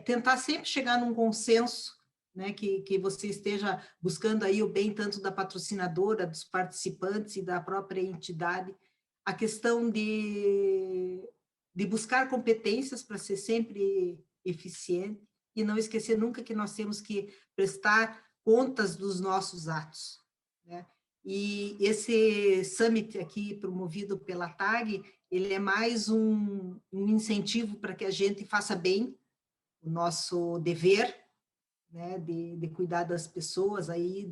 Tentar sempre chegar num consenso, né, que você esteja buscando aí o bem tanto da patrocinadora, dos participantes e da própria entidade. A questão de buscar competências para ser sempre eficiente e não esquecer nunca que nós temos que prestar contas dos nossos atos, né? E esse summit aqui, promovido pela TAG, ele é mais um incentivo para que a gente faça bem o nosso dever, né, de cuidar das pessoas aí,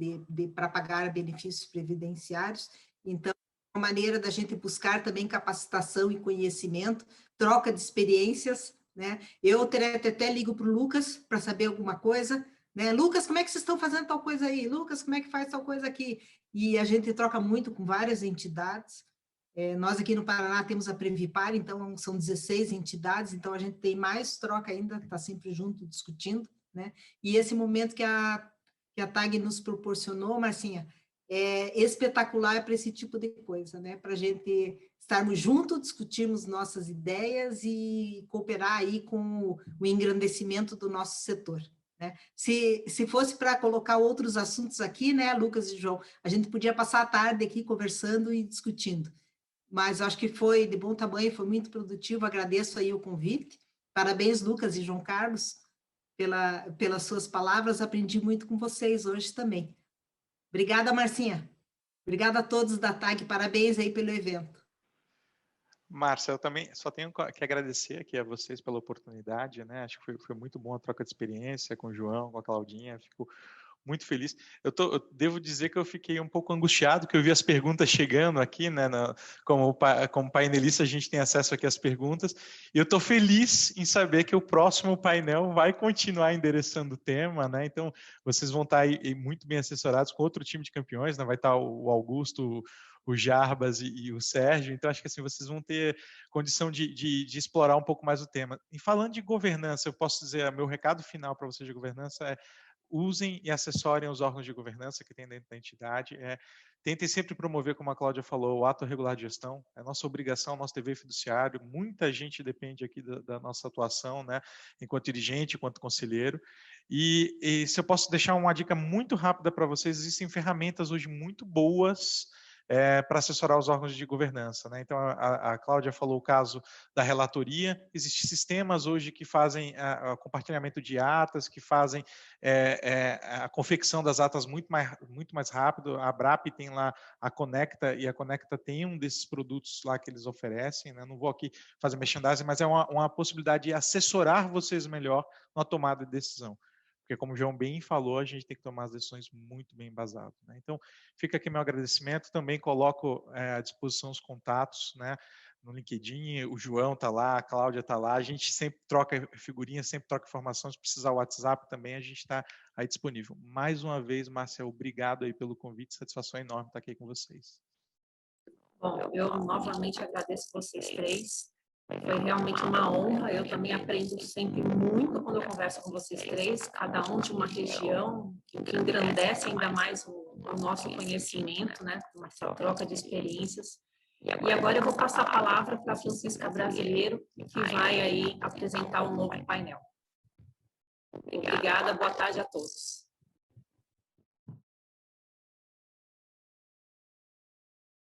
para pagar benefícios previdenciários. Então, é uma maneira da gente buscar também capacitação e conhecimento, troca de experiências, né? Eu até ligo para o Lucas para saber alguma coisa, né? Lucas, como é que vocês estão fazendo tal coisa aí? Lucas, como é que faz tal coisa aqui? E a gente troca muito com várias entidades. Nós aqui no Paraná temos a Previpar, então são 16 entidades, então a gente tem mais troca ainda, está sempre junto discutindo, né? E esse momento que a TAG nos proporcionou, Marcinha, é espetacular para esse tipo de coisa, né? Para a gente estarmos juntos, discutirmos nossas ideias e cooperar aí com o engrandecimento do nosso setor, né? Se fosse para colocar outros assuntos aqui, né, Lucas e João, a gente podia passar a tarde aqui conversando e discutindo, mas acho que foi de bom tamanho, foi muito produtivo, agradeço aí o convite, parabéns Lucas e João Carlos pelas suas palavras, aprendi muito com vocês hoje também. Obrigada, Marcinha. Obrigada a todos da TAG, parabéns aí pelo evento. Márcia, eu também só tenho que agradecer aqui a vocês pela oportunidade, né? Acho que foi muito bom a troca de experiência com o João, com a Claudinha, fico muito feliz. Eu devo dizer que eu fiquei um pouco angustiado, que eu vi as perguntas chegando aqui, né? Como painelista, a gente tem acesso aqui às perguntas, e eu estou feliz em saber que o próximo painel vai continuar endereçando o tema, né? Então, vocês vão estar aí muito bem assessorados com outro time de campeões, né? Vai estar o Augusto, o Jarbas e o Sérgio, então acho que assim vocês vão ter condição de explorar um pouco mais o tema. E falando de governança, eu posso dizer, meu recado final para vocês de governança é: usem e assessorem os órgãos de governança que tem dentro da entidade. Tentem sempre promover, como a Cláudia falou, o ato regular de gestão. É nossa obrigação, nosso dever fiduciário. Muita gente depende aqui da nossa atuação, né, enquanto dirigente, enquanto conselheiro. E se eu posso deixar uma dica muito rápida para vocês, existem ferramentas hoje muito boas para assessorar os órgãos de governança, né? Então, a Cláudia falou o caso da relatoria. Existem sistemas hoje que fazem o compartilhamento de atas, que fazem a confecção das atas muito mais rápido. A ABRAP tem lá a Conecta, e a Conecta tem um desses produtos lá que eles oferecem, né? Não vou aqui fazer merchandising, mas é uma possibilidade de assessorar vocês melhor na tomada de decisão. Porque, como o João bem falou, a gente tem que tomar as decisões muito bem embasadas, né? Então, fica aqui meu agradecimento. Também coloco à disposição os contatos, né? No LinkedIn, o João está lá, a Cláudia está lá. A gente sempre troca figurinhas, sempre troca informação. Se precisar o WhatsApp também, a gente está aí disponível. Mais uma vez, Márcia, obrigado aí pelo convite. Satisfação enorme estar aqui com vocês. Bom, eu novamente agradeço vocês três. Foi realmente uma honra. Eu também aprendo sempre muito quando eu converso com vocês três, cada um de uma região, que engrandece ainda mais o nosso conhecimento, né? Essa troca de experiências. E agora eu vou passar a palavra para a Francisca Brasileiro, que vai aí apresentar um novo painel. Obrigada, boa tarde a todos.